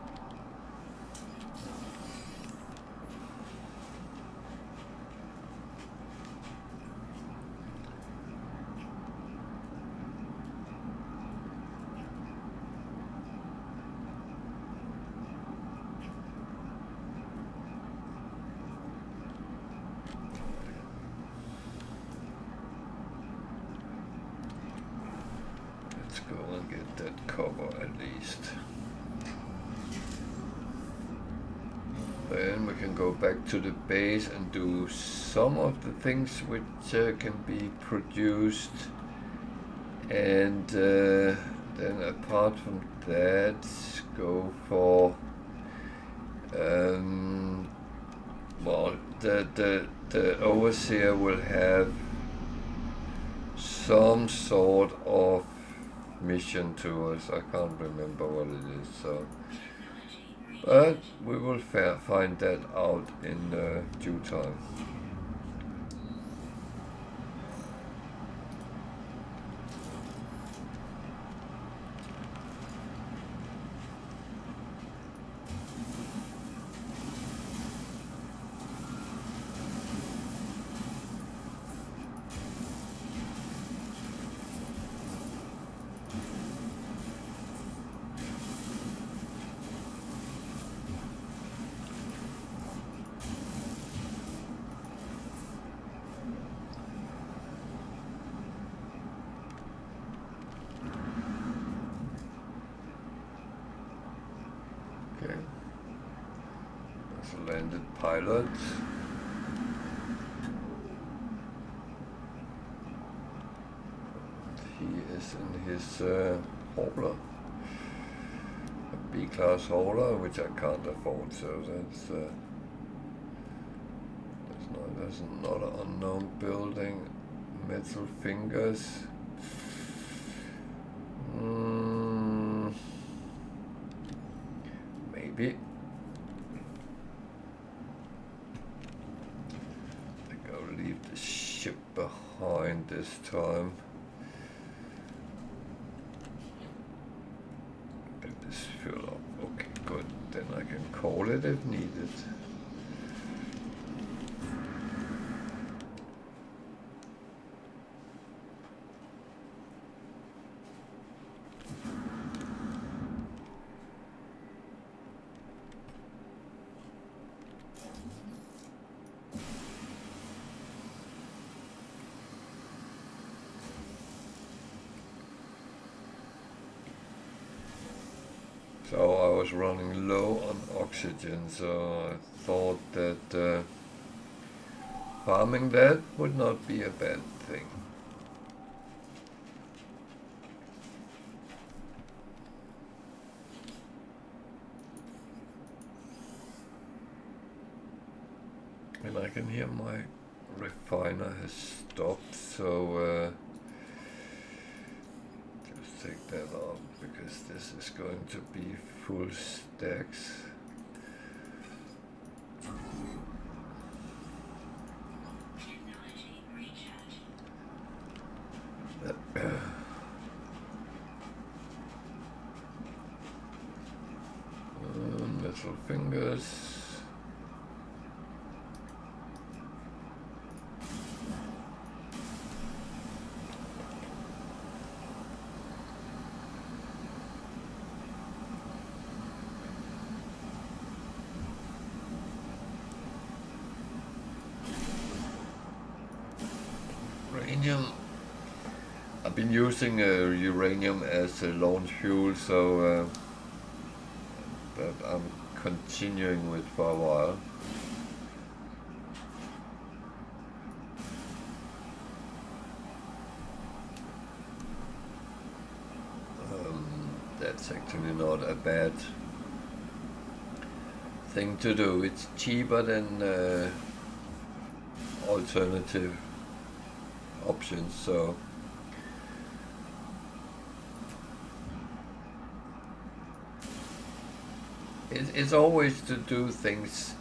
let's go and get that cover at least. Then we can go back to the base and do some of the things which can be produced, and then apart from that go for well, the overseer will have some sort of mission to us. I can't remember what it is, so but we will find that out in due time. Okay, that's a landed pilot. He is in his hauler, a B-class hauler, which I can't afford, so there's another unknown building. Metal fingers. Maybe. I think I'll leave the ship behind this time. Let this fill up. Okay, good. Then I can call it if needed. So I was running low on oxygen, so I thought that farming that would not be a bad thing. And I can hear my refiner has stopped, so just take that off, because this is going to be full stacks. Metal fingers. Uranium. I've been using uranium as a launch fuel, so that I'm continuing with for a while. That's actually not a bad thing to do. It's cheaper than alternative options, so it's always to do things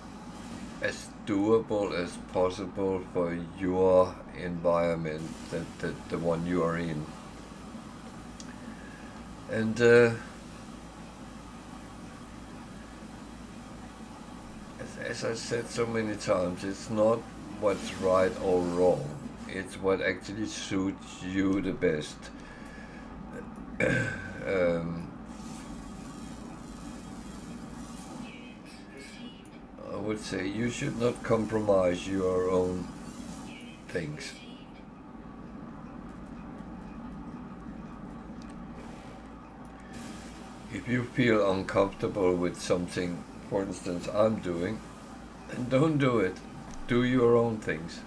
as doable as possible for your environment, the one you are in. And as I said so many times, it's not what's right or wrong. It's what actually suits you the best. I would say you should not compromise your own things. If you feel uncomfortable with something, for instance, I'm doing, And don't do it. Do your own things.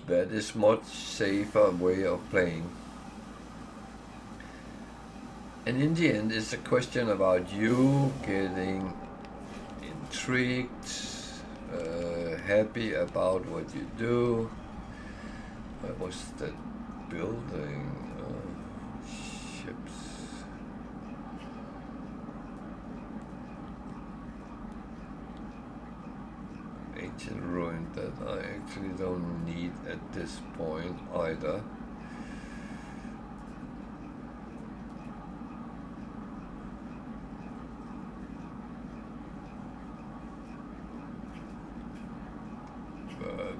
That is much safer way of playing. And in the end, it's a question about you getting intrigued, happy about what you do. What was that building? Ships. Ancient ruin that I actually don't need at this point either. But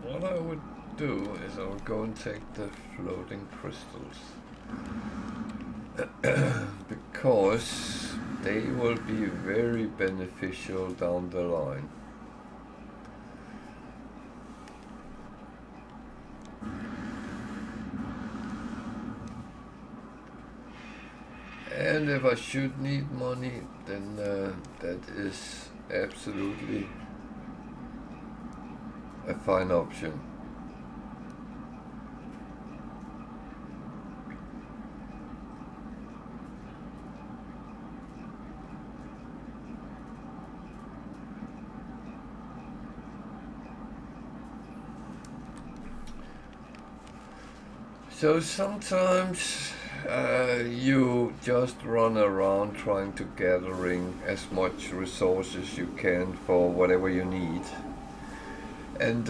what I would do is I would go and take the floating crystals because they will be very beneficial down the line. And if I should need money, then that is absolutely a fine option. So sometimes you just run around trying to gathering as much resources you can for whatever you need. And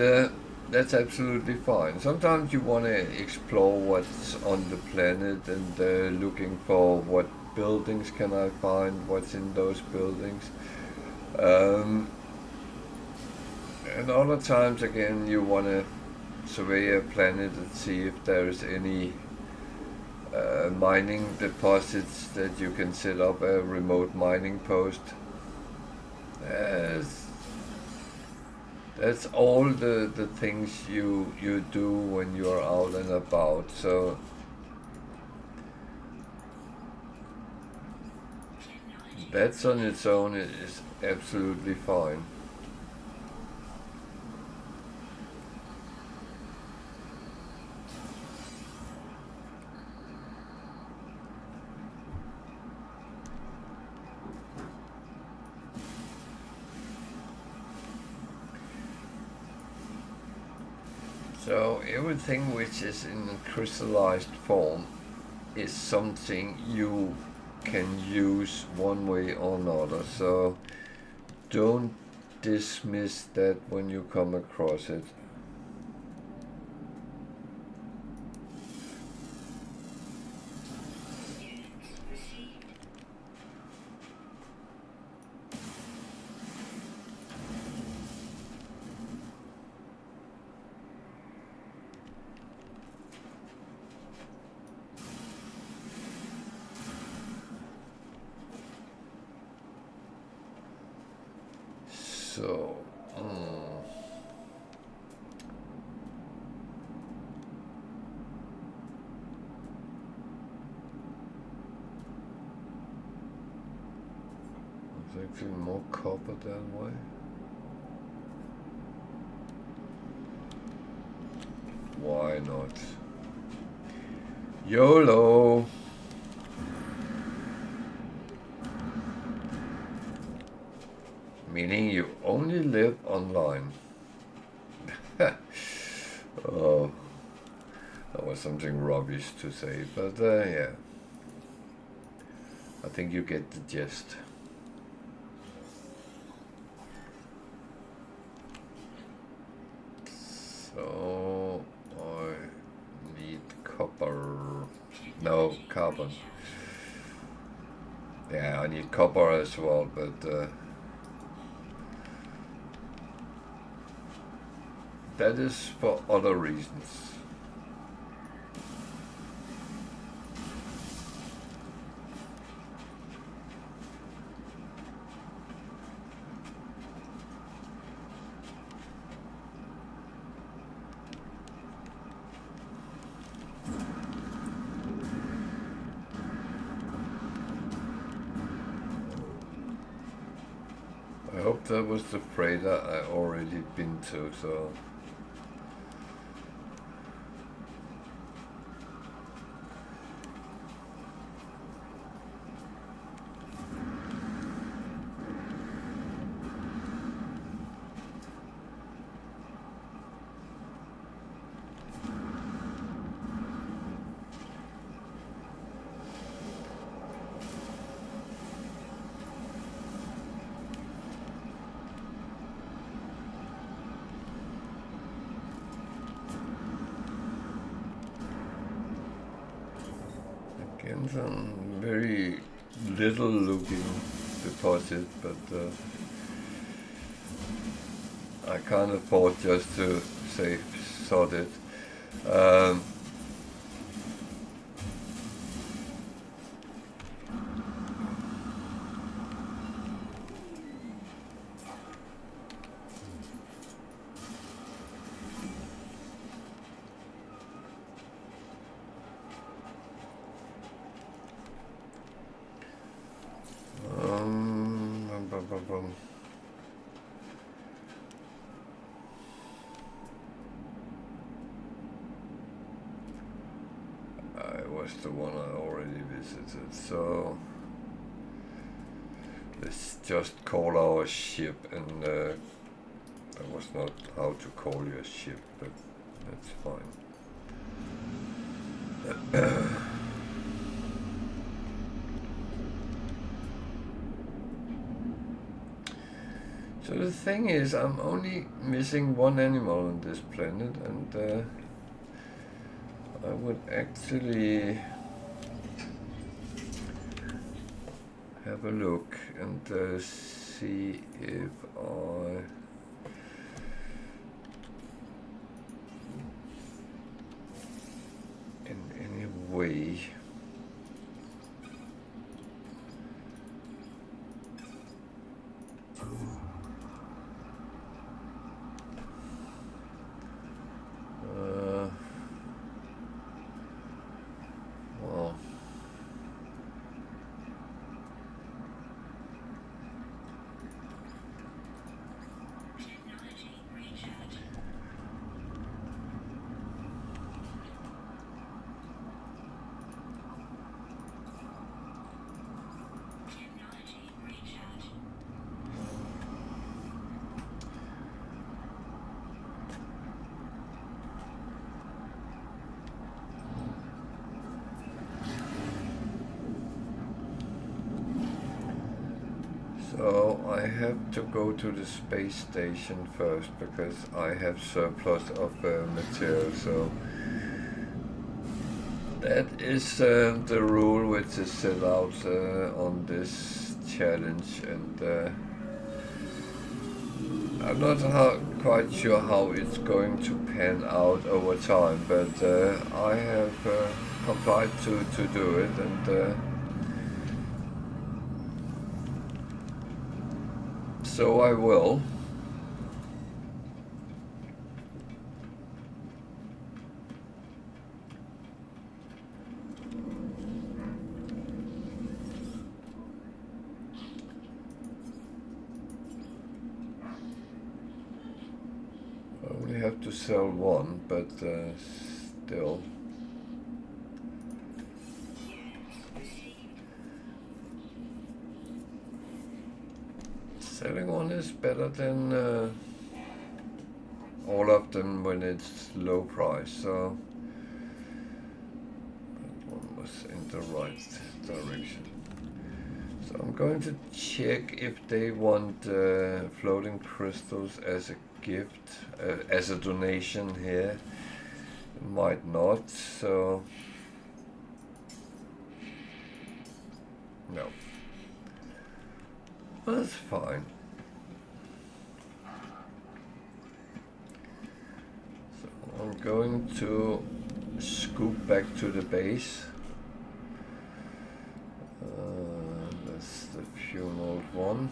that's absolutely fine. Sometimes you want to explore what's on the planet and looking for what buildings can I find, what's in those buildings. And other times again you want to survey a planet and see if there's any mining deposits that you can set up a remote mining post. That's all the things you do when you're out and about. So that's on its own is absolutely fine. So everything which is in a crystallized form is something you can use one way or another. So don't dismiss that when you come across it. So, there's actually more copper that way. Why not? YOLO! Meaning you only live online. Oh, that was something rubbish to say, but yeah. I think you get the gist. So, I need copper. No, carbon. Yeah, I need copper as well, but that is for other reasons. but that was the freighter I already been to, so. Again, some very little looking deposit, but I can't afford just to say sod it. Was the one I already visited, so let's just call our ship, and that was not how to call your ship, but that's fine. So the thing is, I'm only missing one animal on this planet, and I would actually have a look and see if I in any way So I have to go to the space station first because I have surplus of material. So that is the rule which is set out on this challenge, and I'm not quite sure how it's going to pan out over time, but I have complied to do it, and so I will. I only have to sell one, but still. Selling one is better than all of them when it's low price, so that one was in the right direction. So I'm going to check if they want floating crystals as a gift, as a donation here. Might not, so no. That's fine. So I'm going to scoop back to the base. That's the funeral one.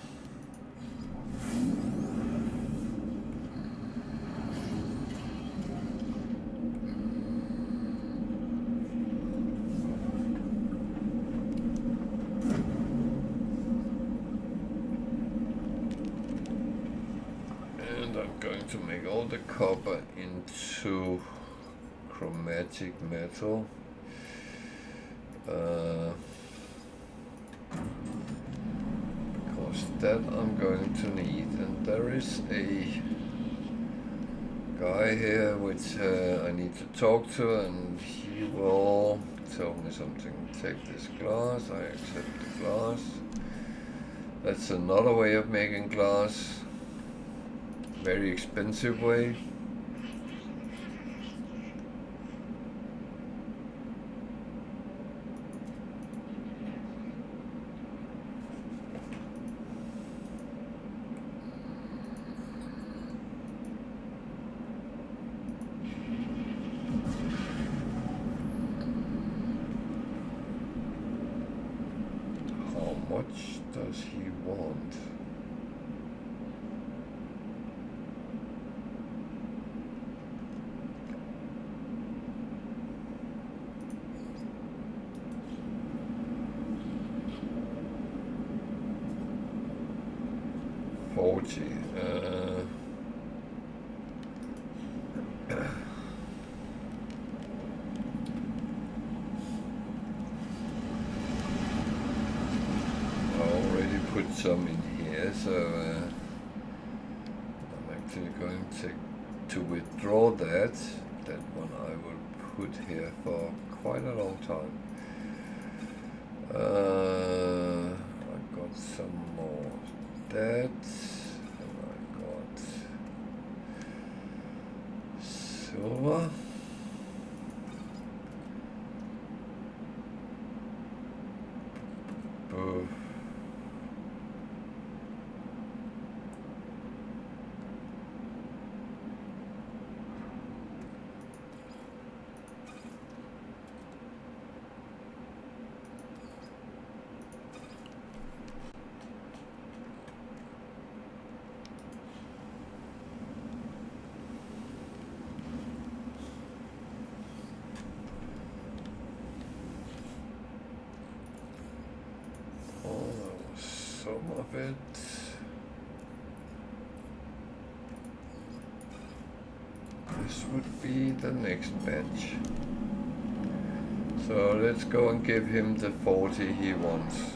going to make all the copper into chromatic metal. Because that I'm going to need, and there is a guy here which I need to talk to, and he will tell me something. Take this glass, I accept the glass. That's another way of making glass. Very expensive way. How much does he want? Some in here, so I'm actually going to withdraw that. That one I will put here for quite a long time. I got some more of that, and I got silver. Some of it. This would be the next batch. So let's go and give him the 40 he wants.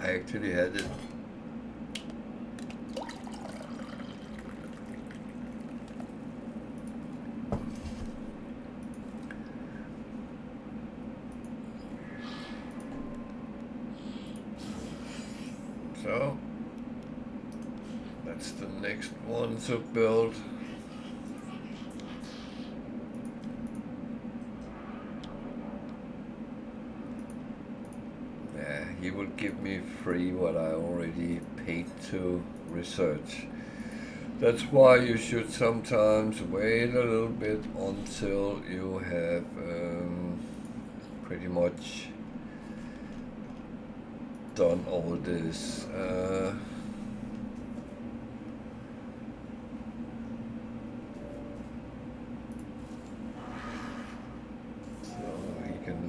I actually had it. So that's the next one to build. He will give me free what I already paid to research. That's why you should sometimes wait a little bit until you have pretty much done all this.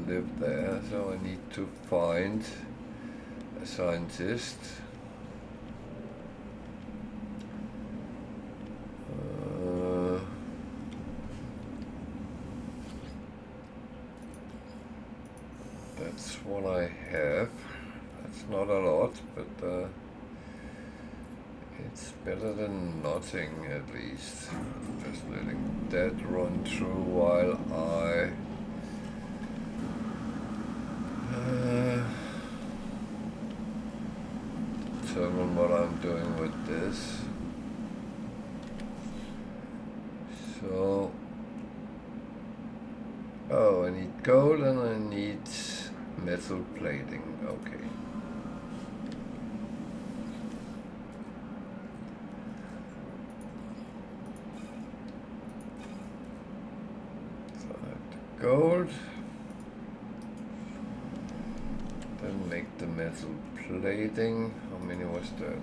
Live there, so I need to find a scientist. That's what I have. That's not a lot, but it's better than nothing at least. Just letting that run through while I determine what I'm doing with this. So, oh, I need gold and I need metal plating. Okay. gold. Then make the metal plating. How many was that?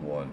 1.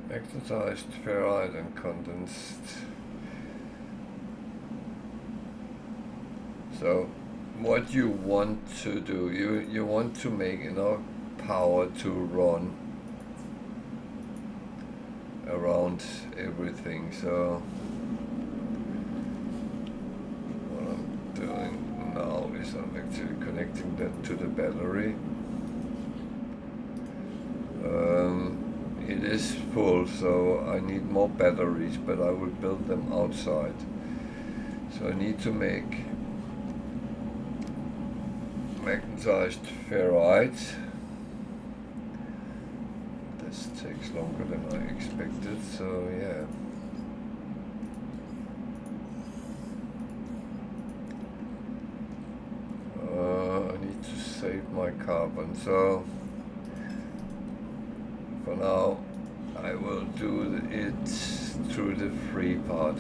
Magnetized ferrite and condensed. So what you want to do, you want to make enough power to run around everything. So what I'm doing now is I'm actually connecting that to the battery. It is full, so I need more batteries, but I will build them outside. So I need to make magnetized ferrite. This takes longer than I expected, so yeah. I need to save my carbon, so for now, I will do it through the free part.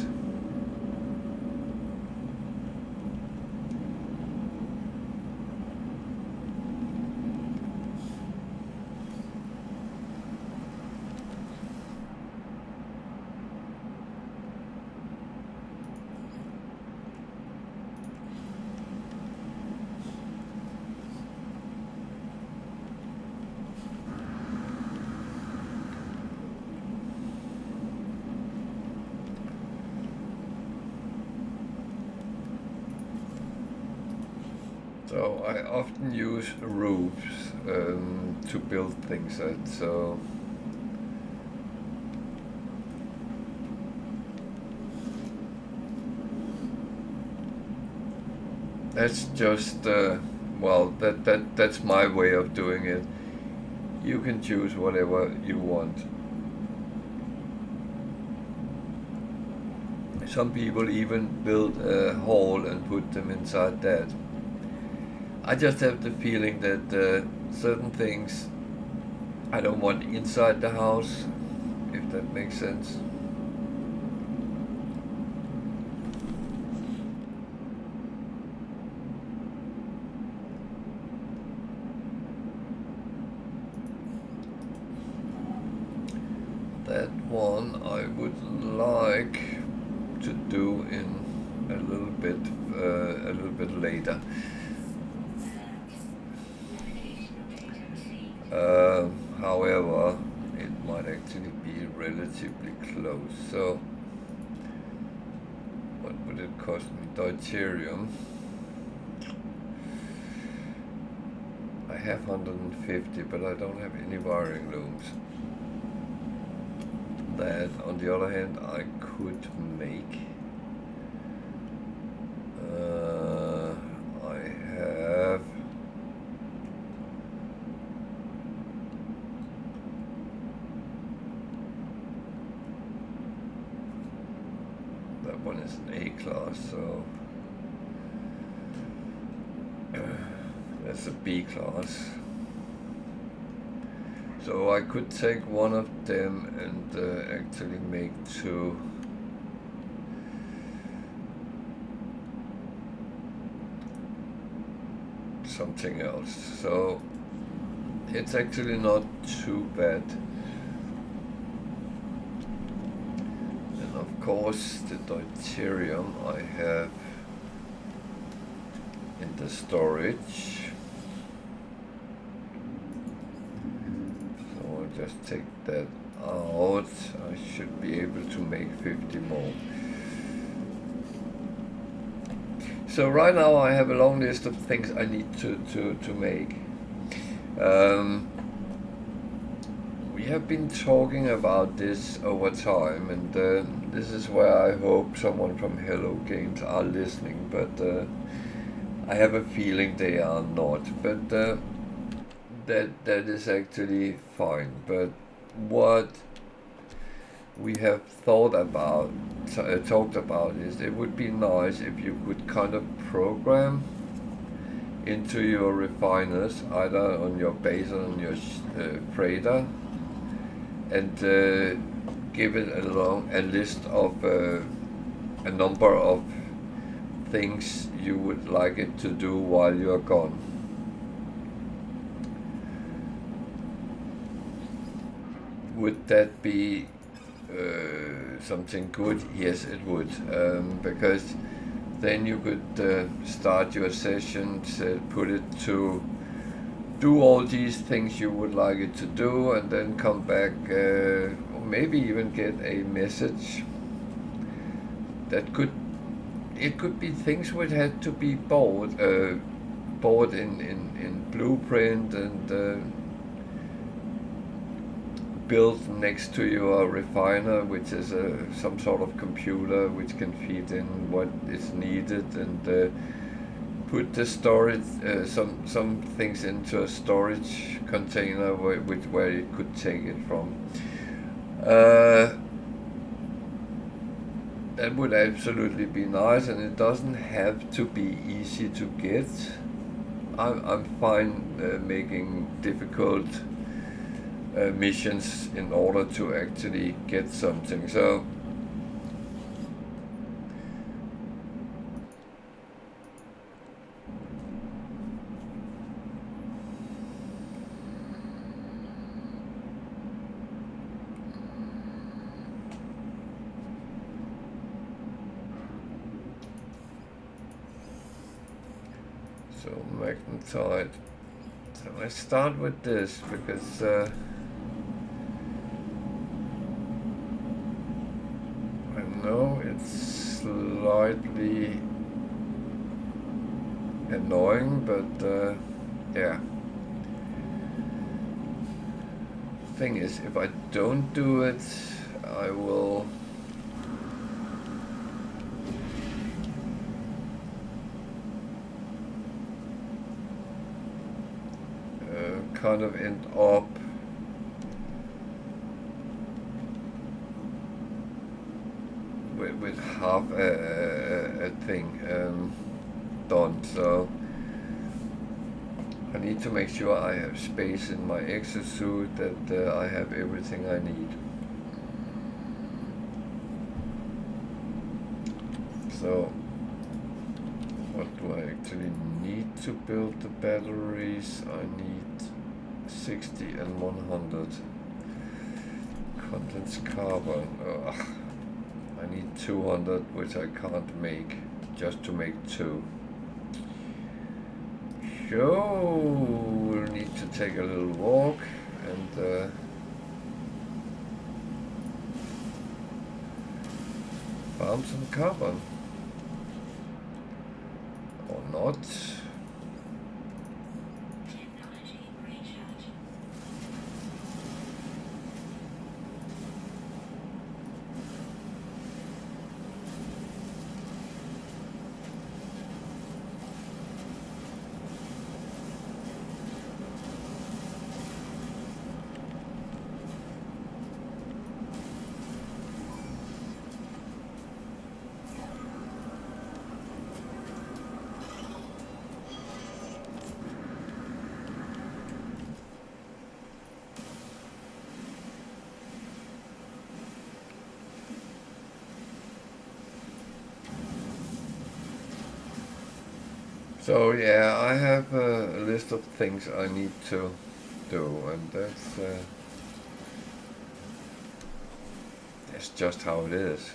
So I often use roofs to build things at, so that's just well, that's my way of doing it. You can choose whatever you want. Some people even build a hall and put them inside that. I just have the feeling that certain things I don't want inside the house, if that makes sense. That one I would like to do in a little bit later. However, it might actually be relatively close. So, what would it cost me? Deuterium. I have 150, but I don't have any wiring looms. That, on the other hand, I could make. I have. That one is an A class, so that's a B class. So I could take one of them and actually make 2. Something else. So it's actually not too bad. And of course the deuterium I have in the storage. Just take that out. I should be able to make 50 more. So right now I have a long list of things I need to make. We we have been talking about this over time, and this is where I hope someone from Hello Games are listening, but I have a feeling they are not. But that is actually fine. But what we have thought about, talked about, is it would be nice if you could kind of program into your refiners, either on your base or on your freighter, and give it a list of a number of things you would like it to do while you're gone. Would that be something good? Yes, it would, because then you could start your sessions, put it to do all these things you would like it to do, and then come back, or maybe even get a message that it could be things which had to be bought in blueprint and built next to your refiner, which is some sort of computer which can feed in what is needed, and put the storage, some things into a storage container where it could take it from. That would absolutely be nice, and it doesn't have to be easy to get. I'm fine making difficult missions in order to actually get something. So magnetite. So I start with this because I know it's slightly annoying, but yeah. Thing is, if I don't do it, I will kind of end up with half a thing done. So I need to make sure I have space in my exosuit, that I have everything I need. So what do I actually need to build the batteries? I need 60 and 100 condensed carbon. Ugh. I need 200, which I can't make, just to make 2. So we'll need to take a little walk and farm some carbon. Or not. So yeah, I have a list of things I need to do, and that's just how it is.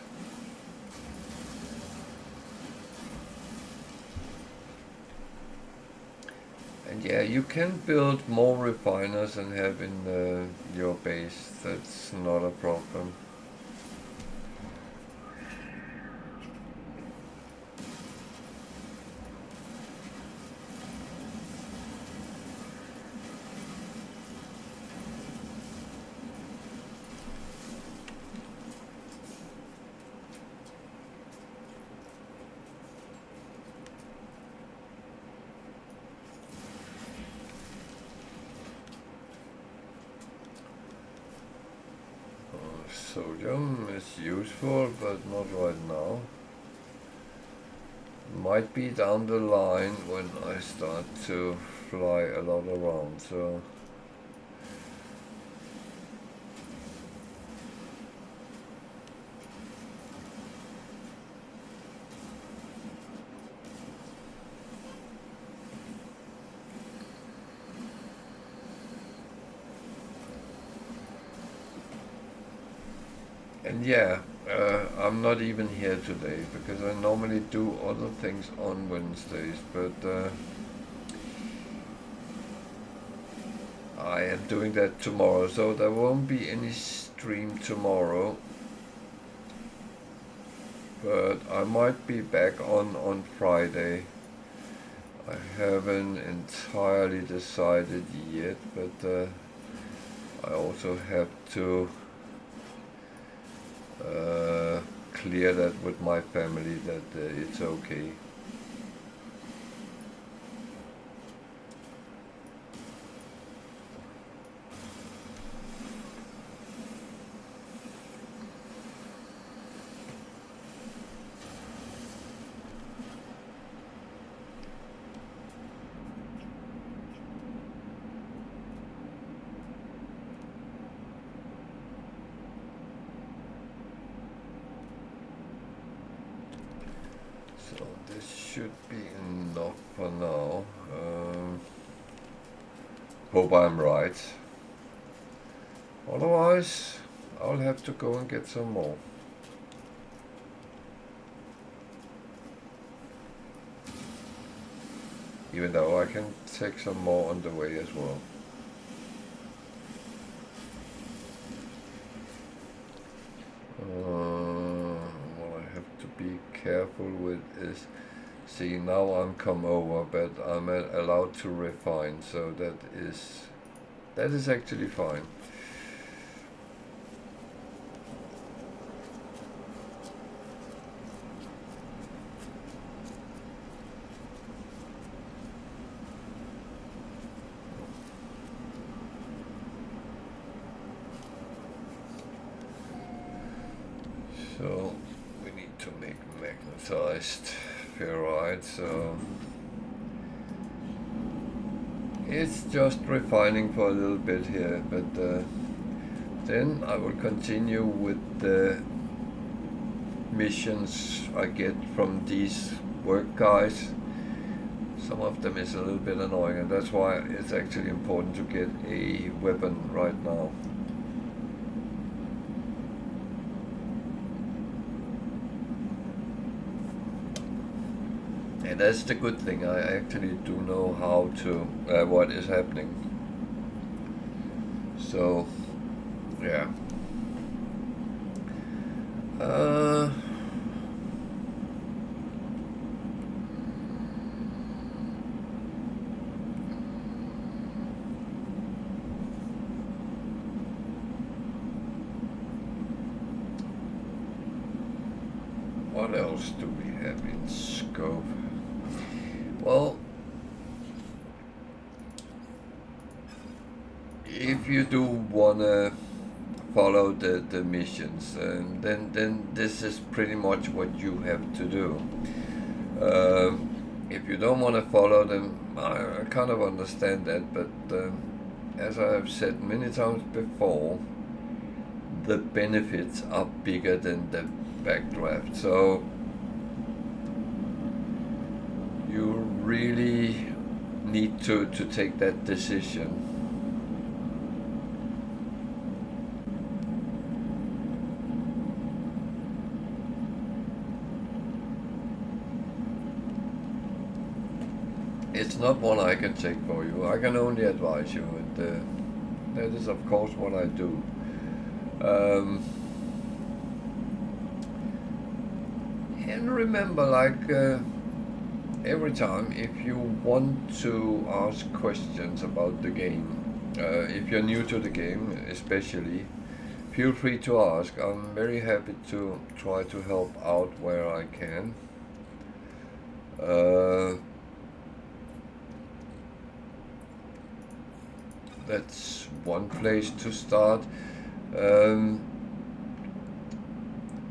And yeah, you can build more refiners and have in your base. That's not a problem. sodium is useful, but not right now. Might be down the line when I start to fly a lot around, so and yeah, I'm not even here today because I normally do other things on Wednesdays, but I am doing that tomorrow, so there won't be any stream tomorrow. But I might be back on Friday. I haven't entirely decided yet, but I also have to clear that with my family that it's okay. So this should be enough for now. Hope I'm right. Otherwise, I'll have to go and get some more. Even though I can take some more on the way as well. What I have to be careful with is, see, now I'm come over, but I'm allowed to refine, so that is actually fine. So we need to make magnetized ferrite, so it's just refining for a little bit here, but then I will continue with the missions I get from these work guys. Some of them is a little bit annoying, and that's why it's actually important to get a weapon right now. And that's the good thing, I actually do know how to, what is happening. So, yeah. What else do we have in scope? Well, if you do wanna follow the missions, then this is pretty much what you have to do. If you don't want to follow them, I kind of understand that, but as I have said many times before, the benefits are bigger than the backdraft. So you really need to take that decision. It's not one I can take for you. I can only advise you, and that is of course what I do. And remember, like every time, if you want to ask questions about the game, if you're new to the game especially, feel free to ask. I'm very happy to try to help out where I can. That's one place to start.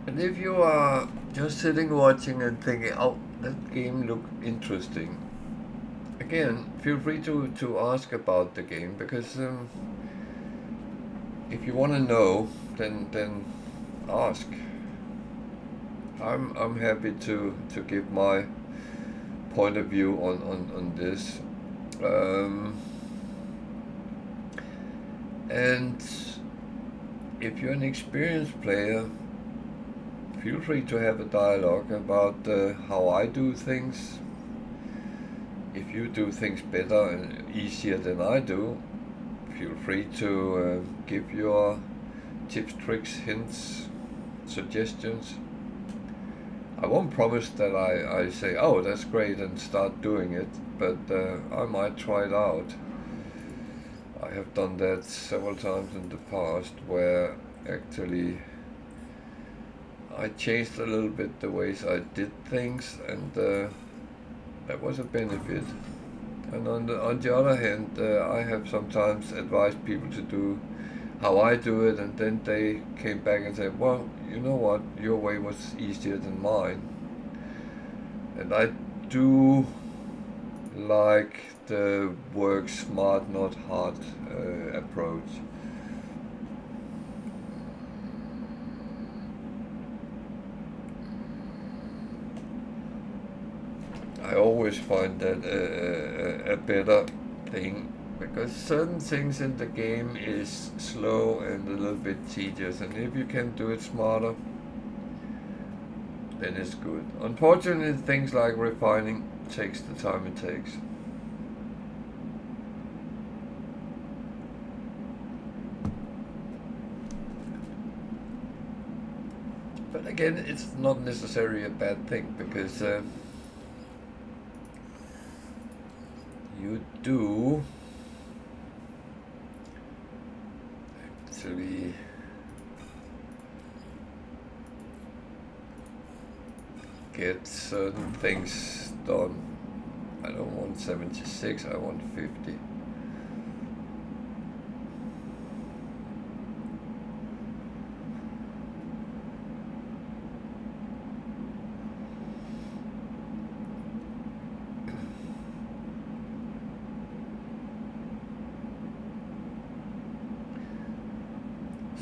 And if you are just sitting watching and thinking, oh, that game looked interesting, again, feel free to ask about the game, because if you want to know, then ask. I'm happy to give my point of view on this. And if you're an experienced player, feel free to have a dialogue about how I do things. If you do things better and easier than I do, feel free to give your tips, tricks, hints, suggestions. I won't promise that I say, oh, that's great, and start doing it, but I might try it out. I have done that several times in the past, where actually I changed a little bit the ways I did things, and that was a benefit. And on the other hand, I have sometimes advised people to do how I do it, and then they came back and said, well, you know what, your way was easier than mine. And I do like the work smart, not hard approach. I always find that a better thing, because certain things in the game is slow and a little bit tedious, and if you can do it smarter, then it's good. Unfortunately, things like refining takes the time it takes. But again, it's not necessarily a bad thing, because you do actually get certain things done. I don't want 76, I want 50.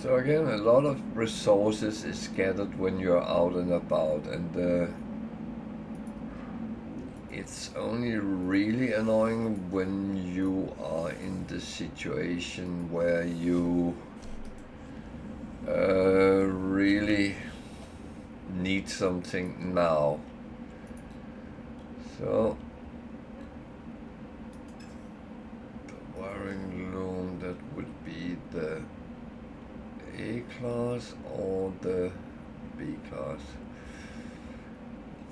So again, a lot of resources is scattered when you're out and about, and it's only really annoying when you are in the situation where you really need something now. So the wiring loom, that would be the A class or the B class.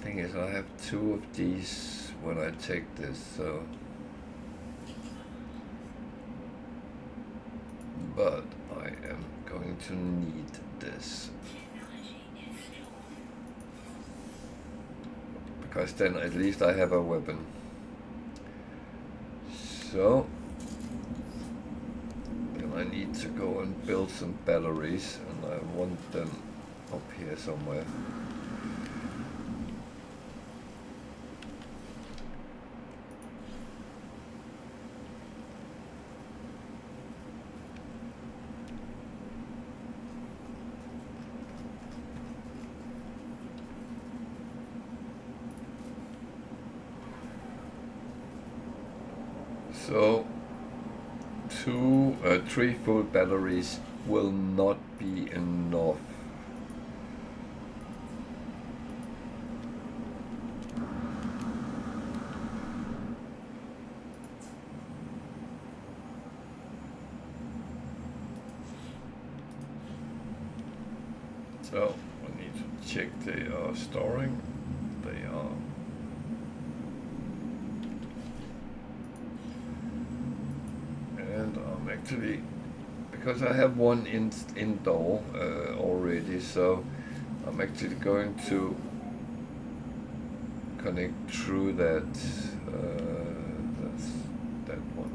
Thing is, I have two of these when I take this, so. But I am going to need this, because then at least I have a weapon. So then I need to go and build some batteries, and I want them up here somewhere. So 3 full batteries will not be enough. So I need to check they are storing. They are. And I'm actually, because I have one indoor already, so I'm actually going to connect through that. That's that one.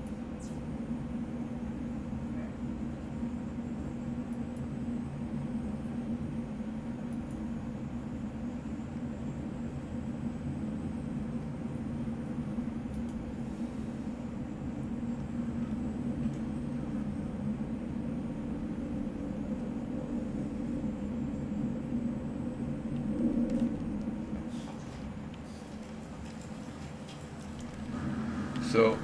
So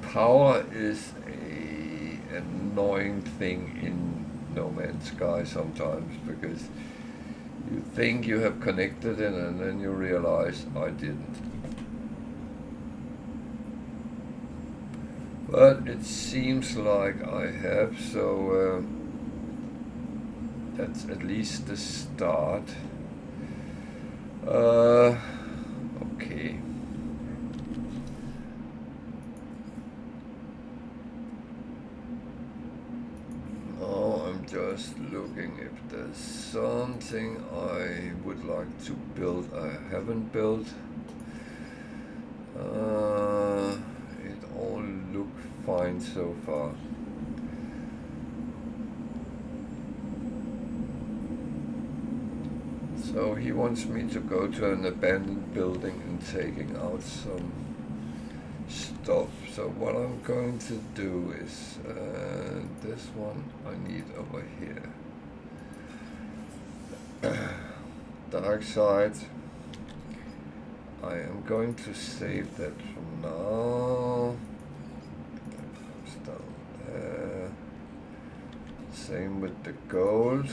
power is a annoying thing in No Man's Sky sometimes, because you think you have connected it and then you realize I didn't. But it seems like I have, so that's at least the start. Okay. Now I'm just looking if there's something I would like to build I haven't built. It all looks fine so far. So he wants me to go to an abandoned building and taking out some stuff. So what I'm going to do is, this one I need over here. Dark side. I am going to save that for now. That comes down there. Same with the gold.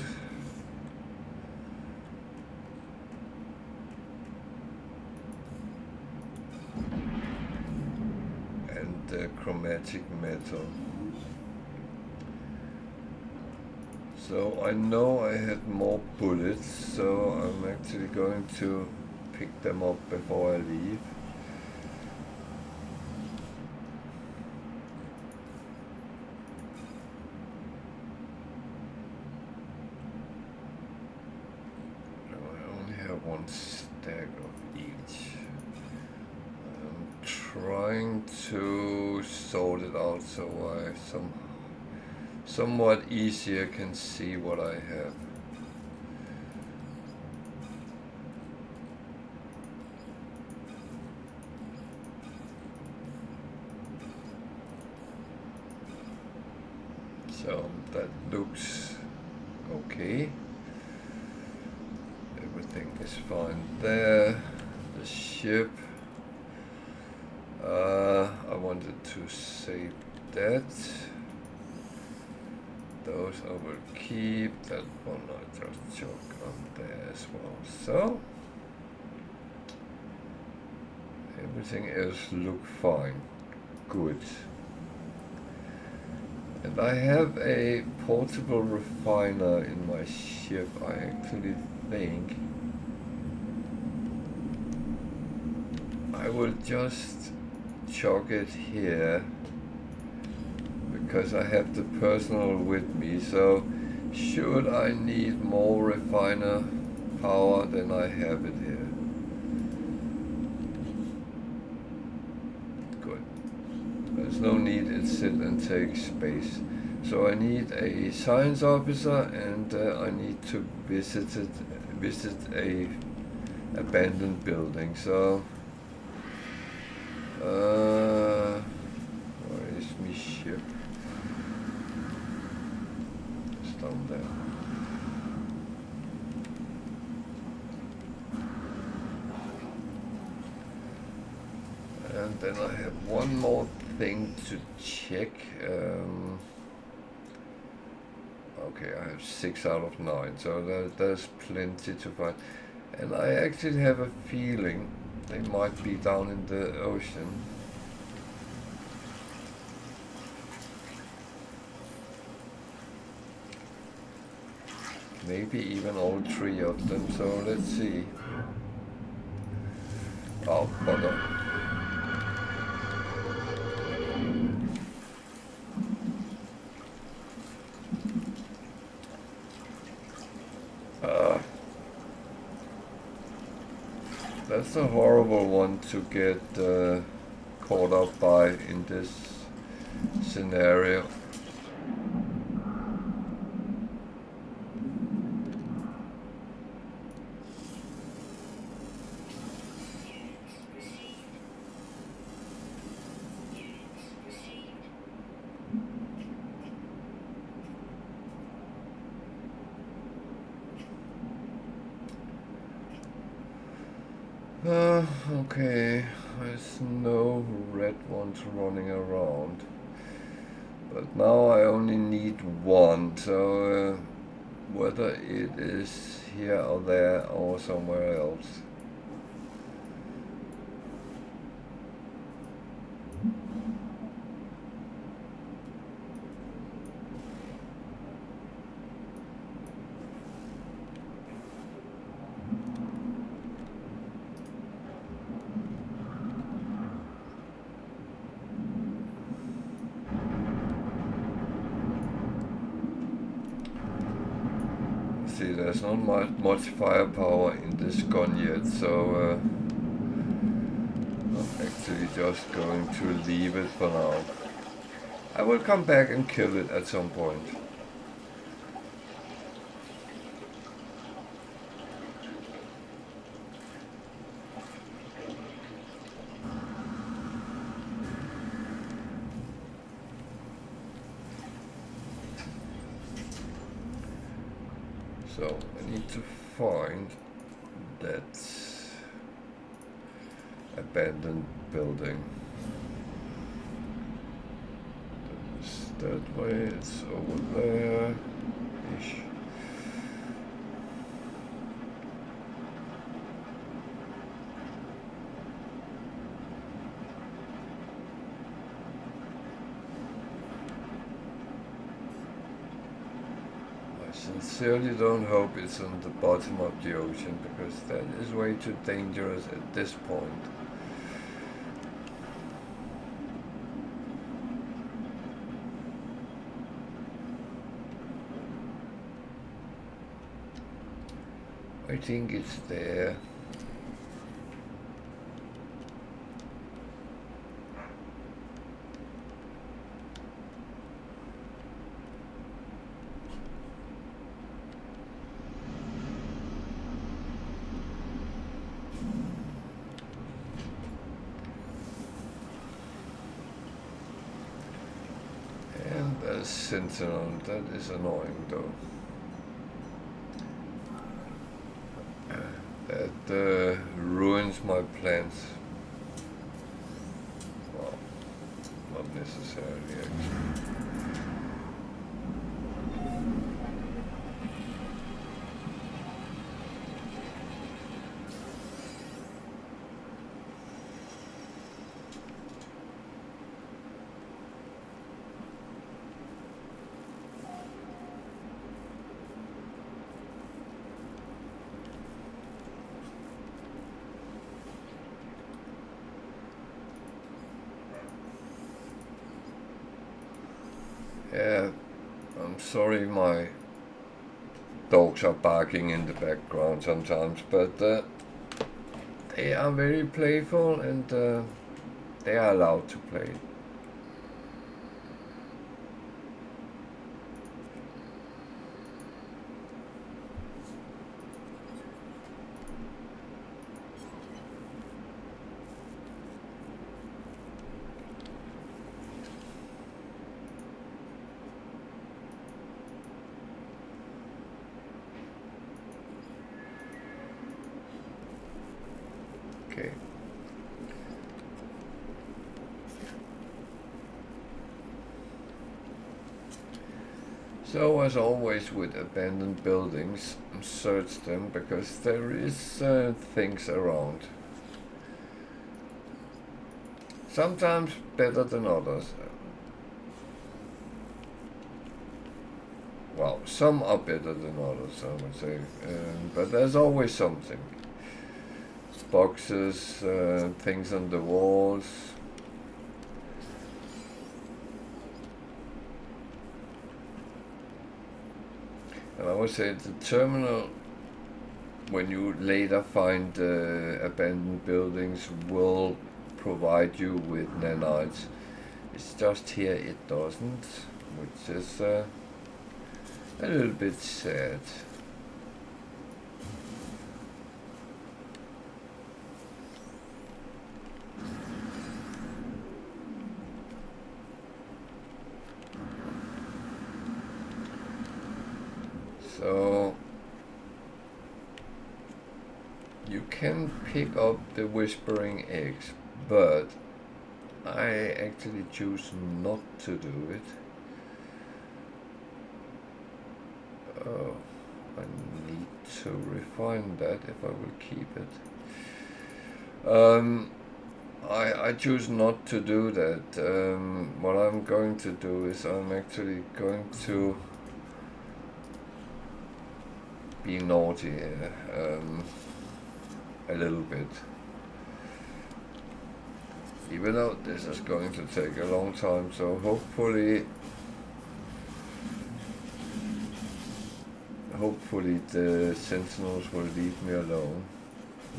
And the chromatic metal. So I know I had more bullets, so I'm actually going to pick them up before I leave. I only have one stack of each. I'm trying to sort it out so I somewhat easier can see what I have. So that looks okay. Everything is fine there. The ship. I wanted to save that. Those I will keep. That one I just chuck on there as well. So everything else look fine. Good. And I have a portable refiner in my ship. I actually think I will just chuck it here because I have the personal with me. So should I need more refiner power, then I have it here. Good. There's no need it sit and take space. So I need a science officer, and I need to visit a abandoned building. So where is my ship? It's down there. And then I have one more thing to check. Okay, I have 6 out of 9, so there's plenty to find. And I actually have a feeling they might be down in the ocean. Maybe even all 3 of them, so let's see. Oh, bugger. That's a horrible one to get caught up by in this scenario. Okay, there's no red ones running around. But now I only need one, so whether it is here or there or somewhere else. See, there's not much firepower in this gun yet, so I'm actually just going to leave it for now. I will come back and kill it at some point. So I need to find that abandoned building. It's that way, it's over there. Ish. I sincerely don't hope it's on the bottom of the ocean, because that is way too dangerous at this point. I think it's there. And a sentinel, that is annoying though. That ruins my plans. Well, not necessarily actually. Yeah, I'm sorry my dogs are barking in the background sometimes, but they are very playful and they are allowed to play. Okay. So as always with abandoned buildings, search them because there is things around. Sometimes better than others. Well, some are better than others, I would say, but there's always something. Boxes, things on the walls. And I would say the terminal, when you later find abandoned buildings, will provide you with nanites. It's just here it doesn't, which is a little bit sad. So you can pick up the whispering eggs, but I actually choose not to do it. Oh, I need to refine that if I will keep it. I choose not to do that. What I'm going to do is I'm actually going to be naughty here, a little bit. Even though this is going to take a long time, so hopefully the sentinels will leave me alone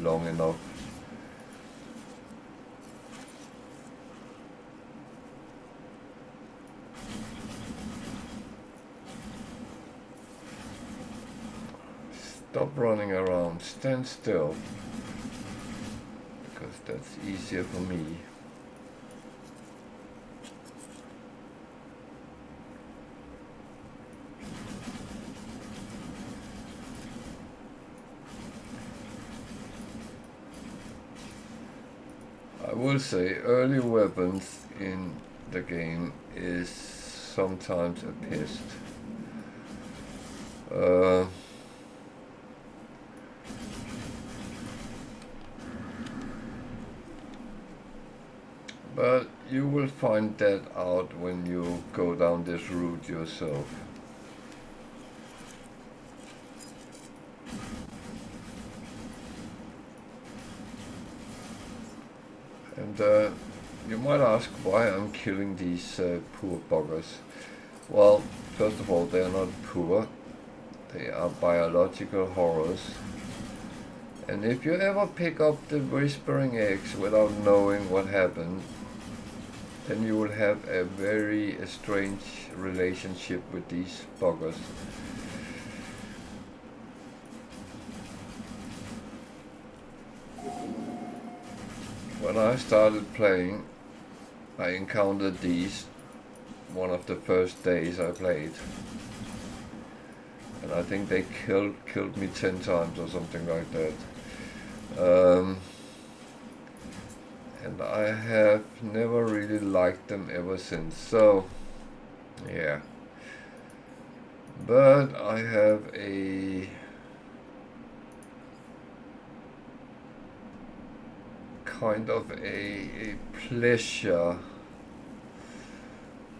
long enough. Stop running around, stand still, because that's easier for me. I will say early weapons in the game is sometimes a pest. But you will find that out when you go down this route yourself. And you might ask why I'm killing these poor buggers. Well, first of all, they are not poor. They are biological horrors. And if you ever pick up the whispering eggs without knowing what happened, then you will have a very strange relationship with these buggers. When I started playing, I encountered these one of the first days I played. And I think they killed me 10 times or something like that. And I have never really liked them ever since, so yeah. But I have a kind of a pleasure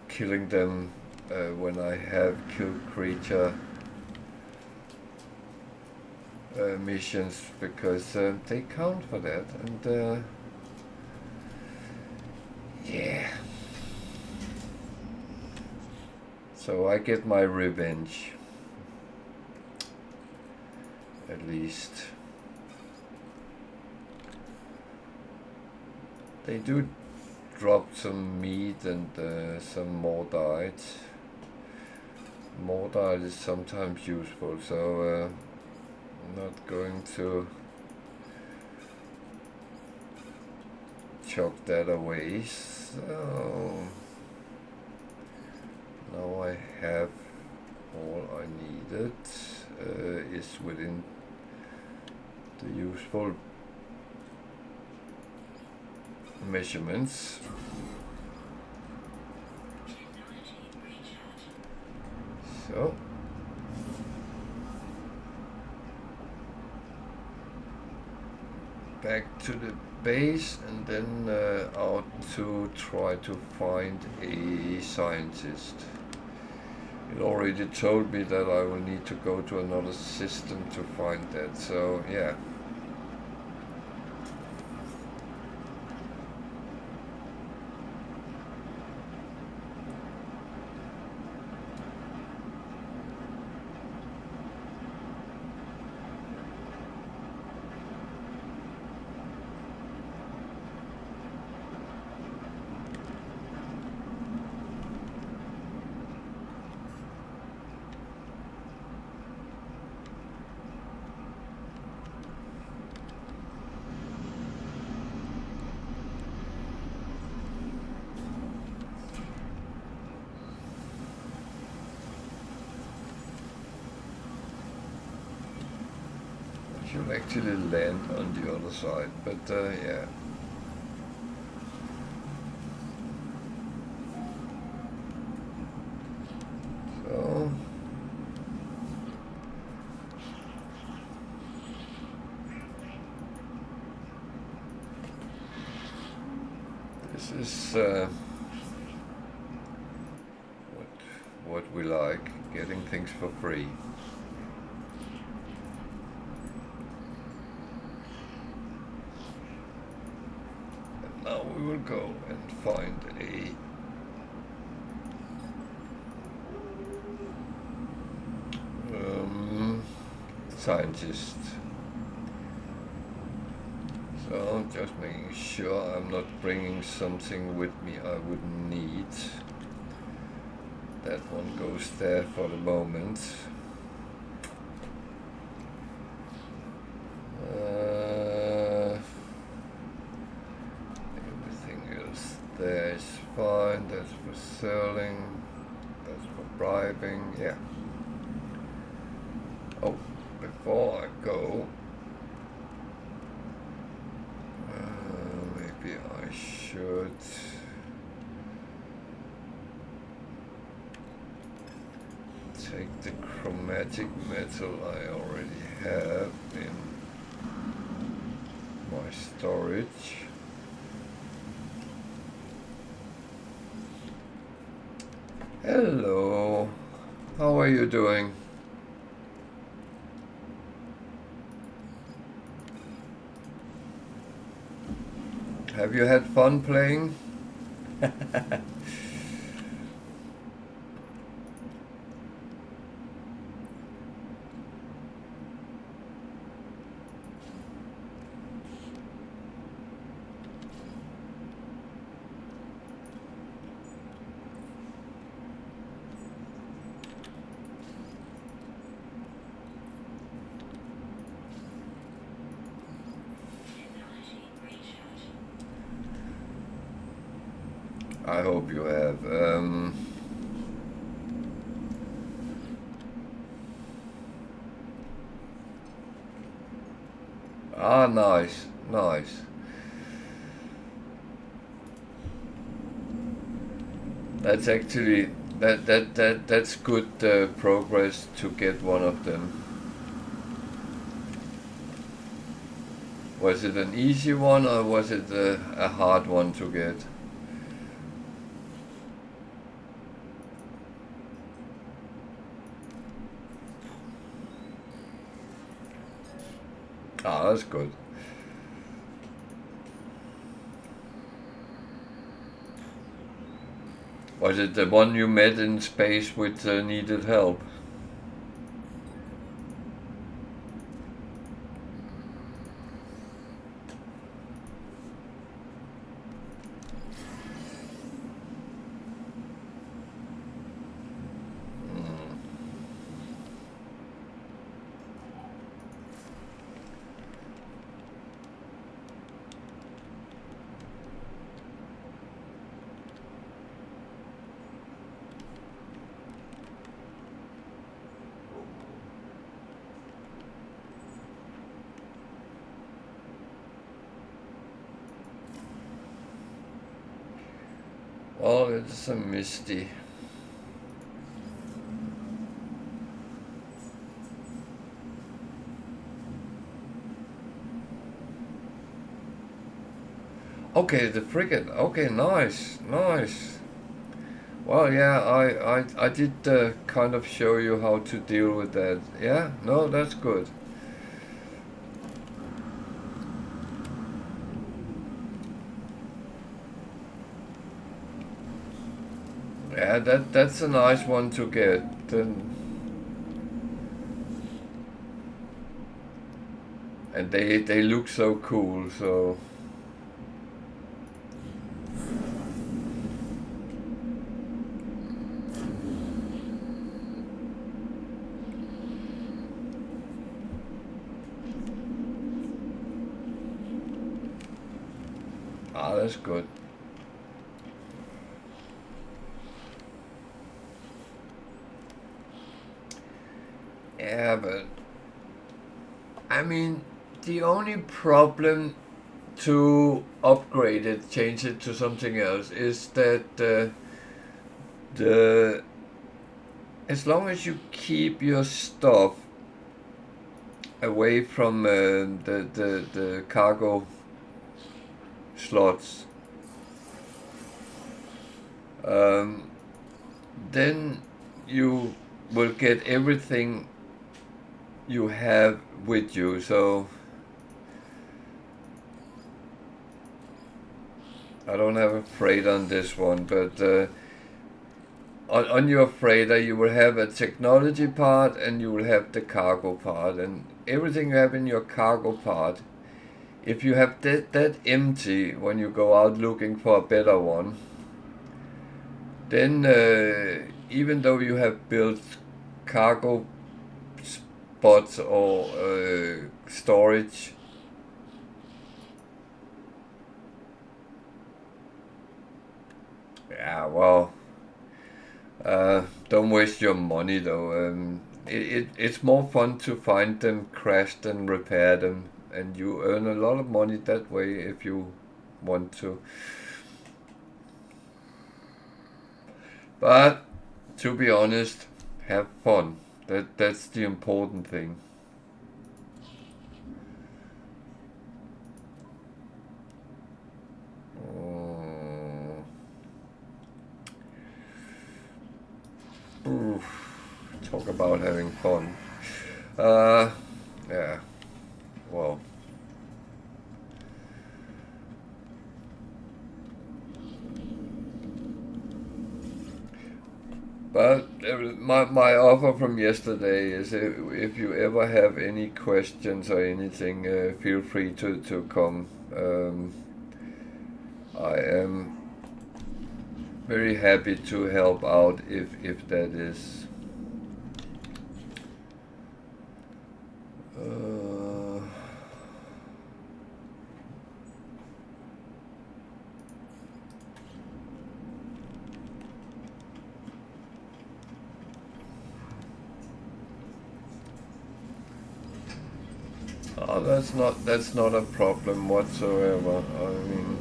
killing them when I have killed creature missions, because they count for that, and yeah. So I get my revenge, at least. They do drop some meat and some mortite. Mortite is sometimes useful, so I'm not going to chuck that away. So now I have all I needed. Is within the useful measurements. So back to the base, and then out to try to find a scientist. It already told me that I will need to go to another system to find that, so yeah. Should actually land on the other side, but yeah. So this is what we like, getting things for free. And now we will go and find a scientist. So just making sure I'm not bringing something with me I wouldn't need. That one goes there for the moment. Everything else there is fine. That's for selling. That's for bribing. Yeah. Oh, before I go, maybe I should take the chromatic metal I already have in my storage. Hello, how are you doing? Have you had fun playing? I hope you have. Nice, nice. That's actually that's good progress to get one of them. Was it an easy one or was it a hard one to get? That's good. Was it the one you met in space with needed help? Oh, it's a misty. Okay, the frigate. Okay, nice, nice. Well, yeah, I did kind of show you how to deal with that. Yeah, no, that's good. Yeah, that's a nice one to get. And they look so cool, so. That's good. Yeah, but I mean, the only problem to upgrade it, change it to something else, is that the as long as you keep your stuff away from the cargo slots, then you will get everything you have with you. So I don't have a freighter on this one, but on your freighter you will have a technology part and you will have the cargo part, and everything you have in your cargo part, if you have that empty when you go out looking for a better one, then even though you have built cargo spots or storage, yeah, well, don't waste your money though. It's more fun to find them crashed and repair them, and you earn a lot of money that way if you want to. But to be honest, have fun. That's the important thing. Talk about having fun. Yeah. Well. But my offer from yesterday is if you ever have any questions or anything, feel free to come. I am very happy to help out if that is. Oh, that's not a problem whatsoever. I mean,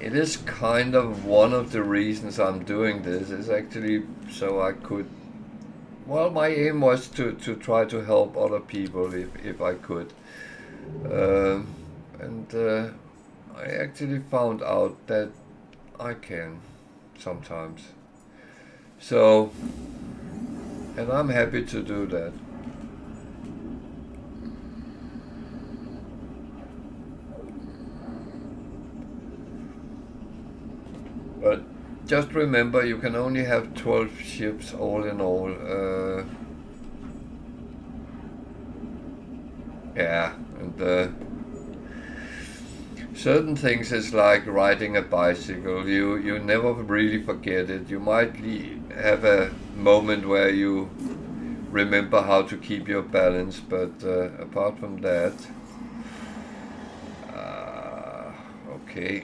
it is kind of one of the reasons I'm doing this is actually so I could. Well, my aim was to try to help other people if I could, and I actually found out that I can sometimes. So. And I'm happy to do that. But just remember, you can only have 12 ships all in all. Yeah, and certain things is like riding a bicycle. You never really forget it. You might have a moment where you remember how to keep your balance, but apart from that, okay.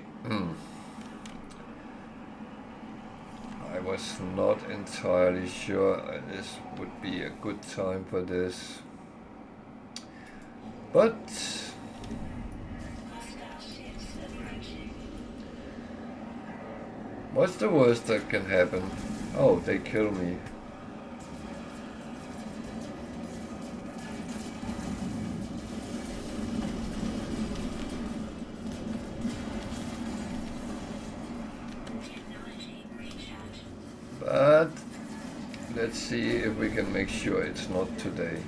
I was not entirely sure this would be a good time for this, but what's the worst that can happen? Oh, they kill me. But let's see if we can make sure it's not today.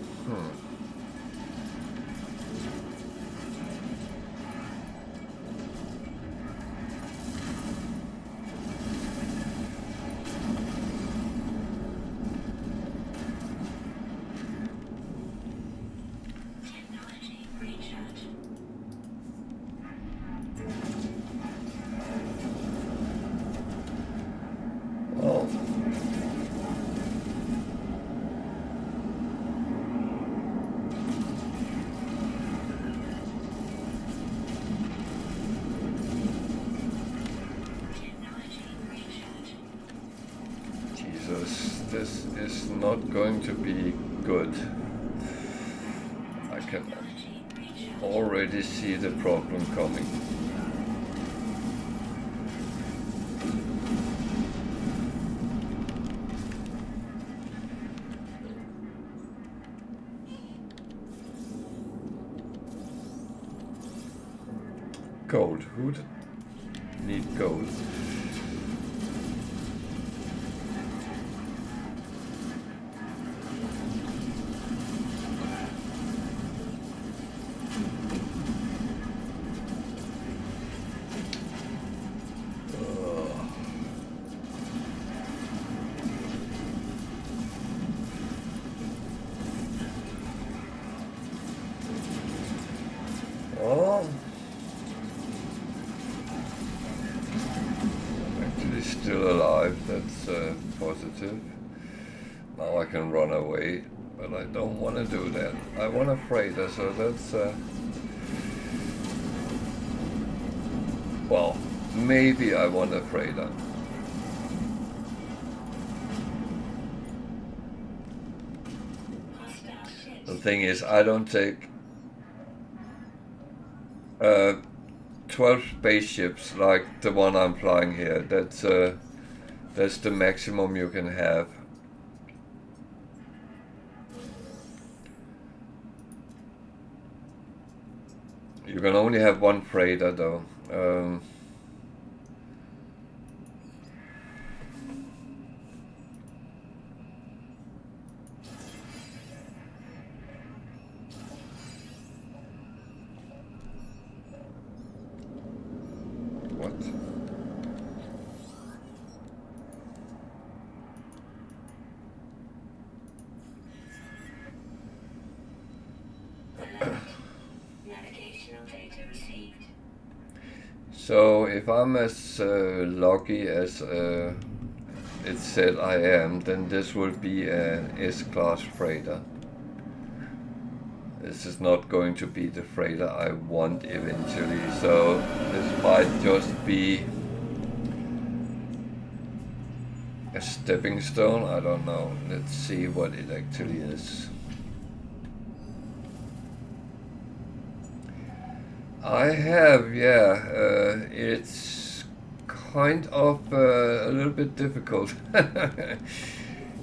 This is not going to be good. I can already see the problem coming. Gold. Who'd need gold? Oh. Actually still alive, that's positive. Now I can run away, but I don't want to do that. I want a freighter, so that's... well, maybe I want a freighter. The thing is, I don't take 12 spaceships like the one I'm flying here. That's the maximum you can have. You can only have one freighter though. What? So if I'm as lucky as it said I am, then this will be an S-class freighter. This is not going to be the freighter I want eventually, so this might just be a stepping stone. I don't know. Let's see what it actually is. I have, yeah. It's kind of a little bit difficult.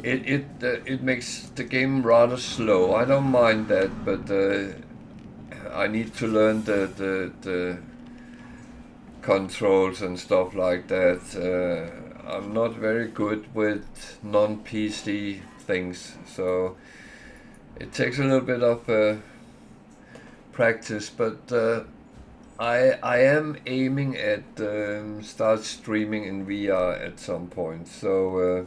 It makes the game rather slow. I don't mind that, but I need to learn the controls and stuff like that. I'm not very good with non-PC things, so it takes a little bit of practice, but I am aiming at start streaming in VR at some point, so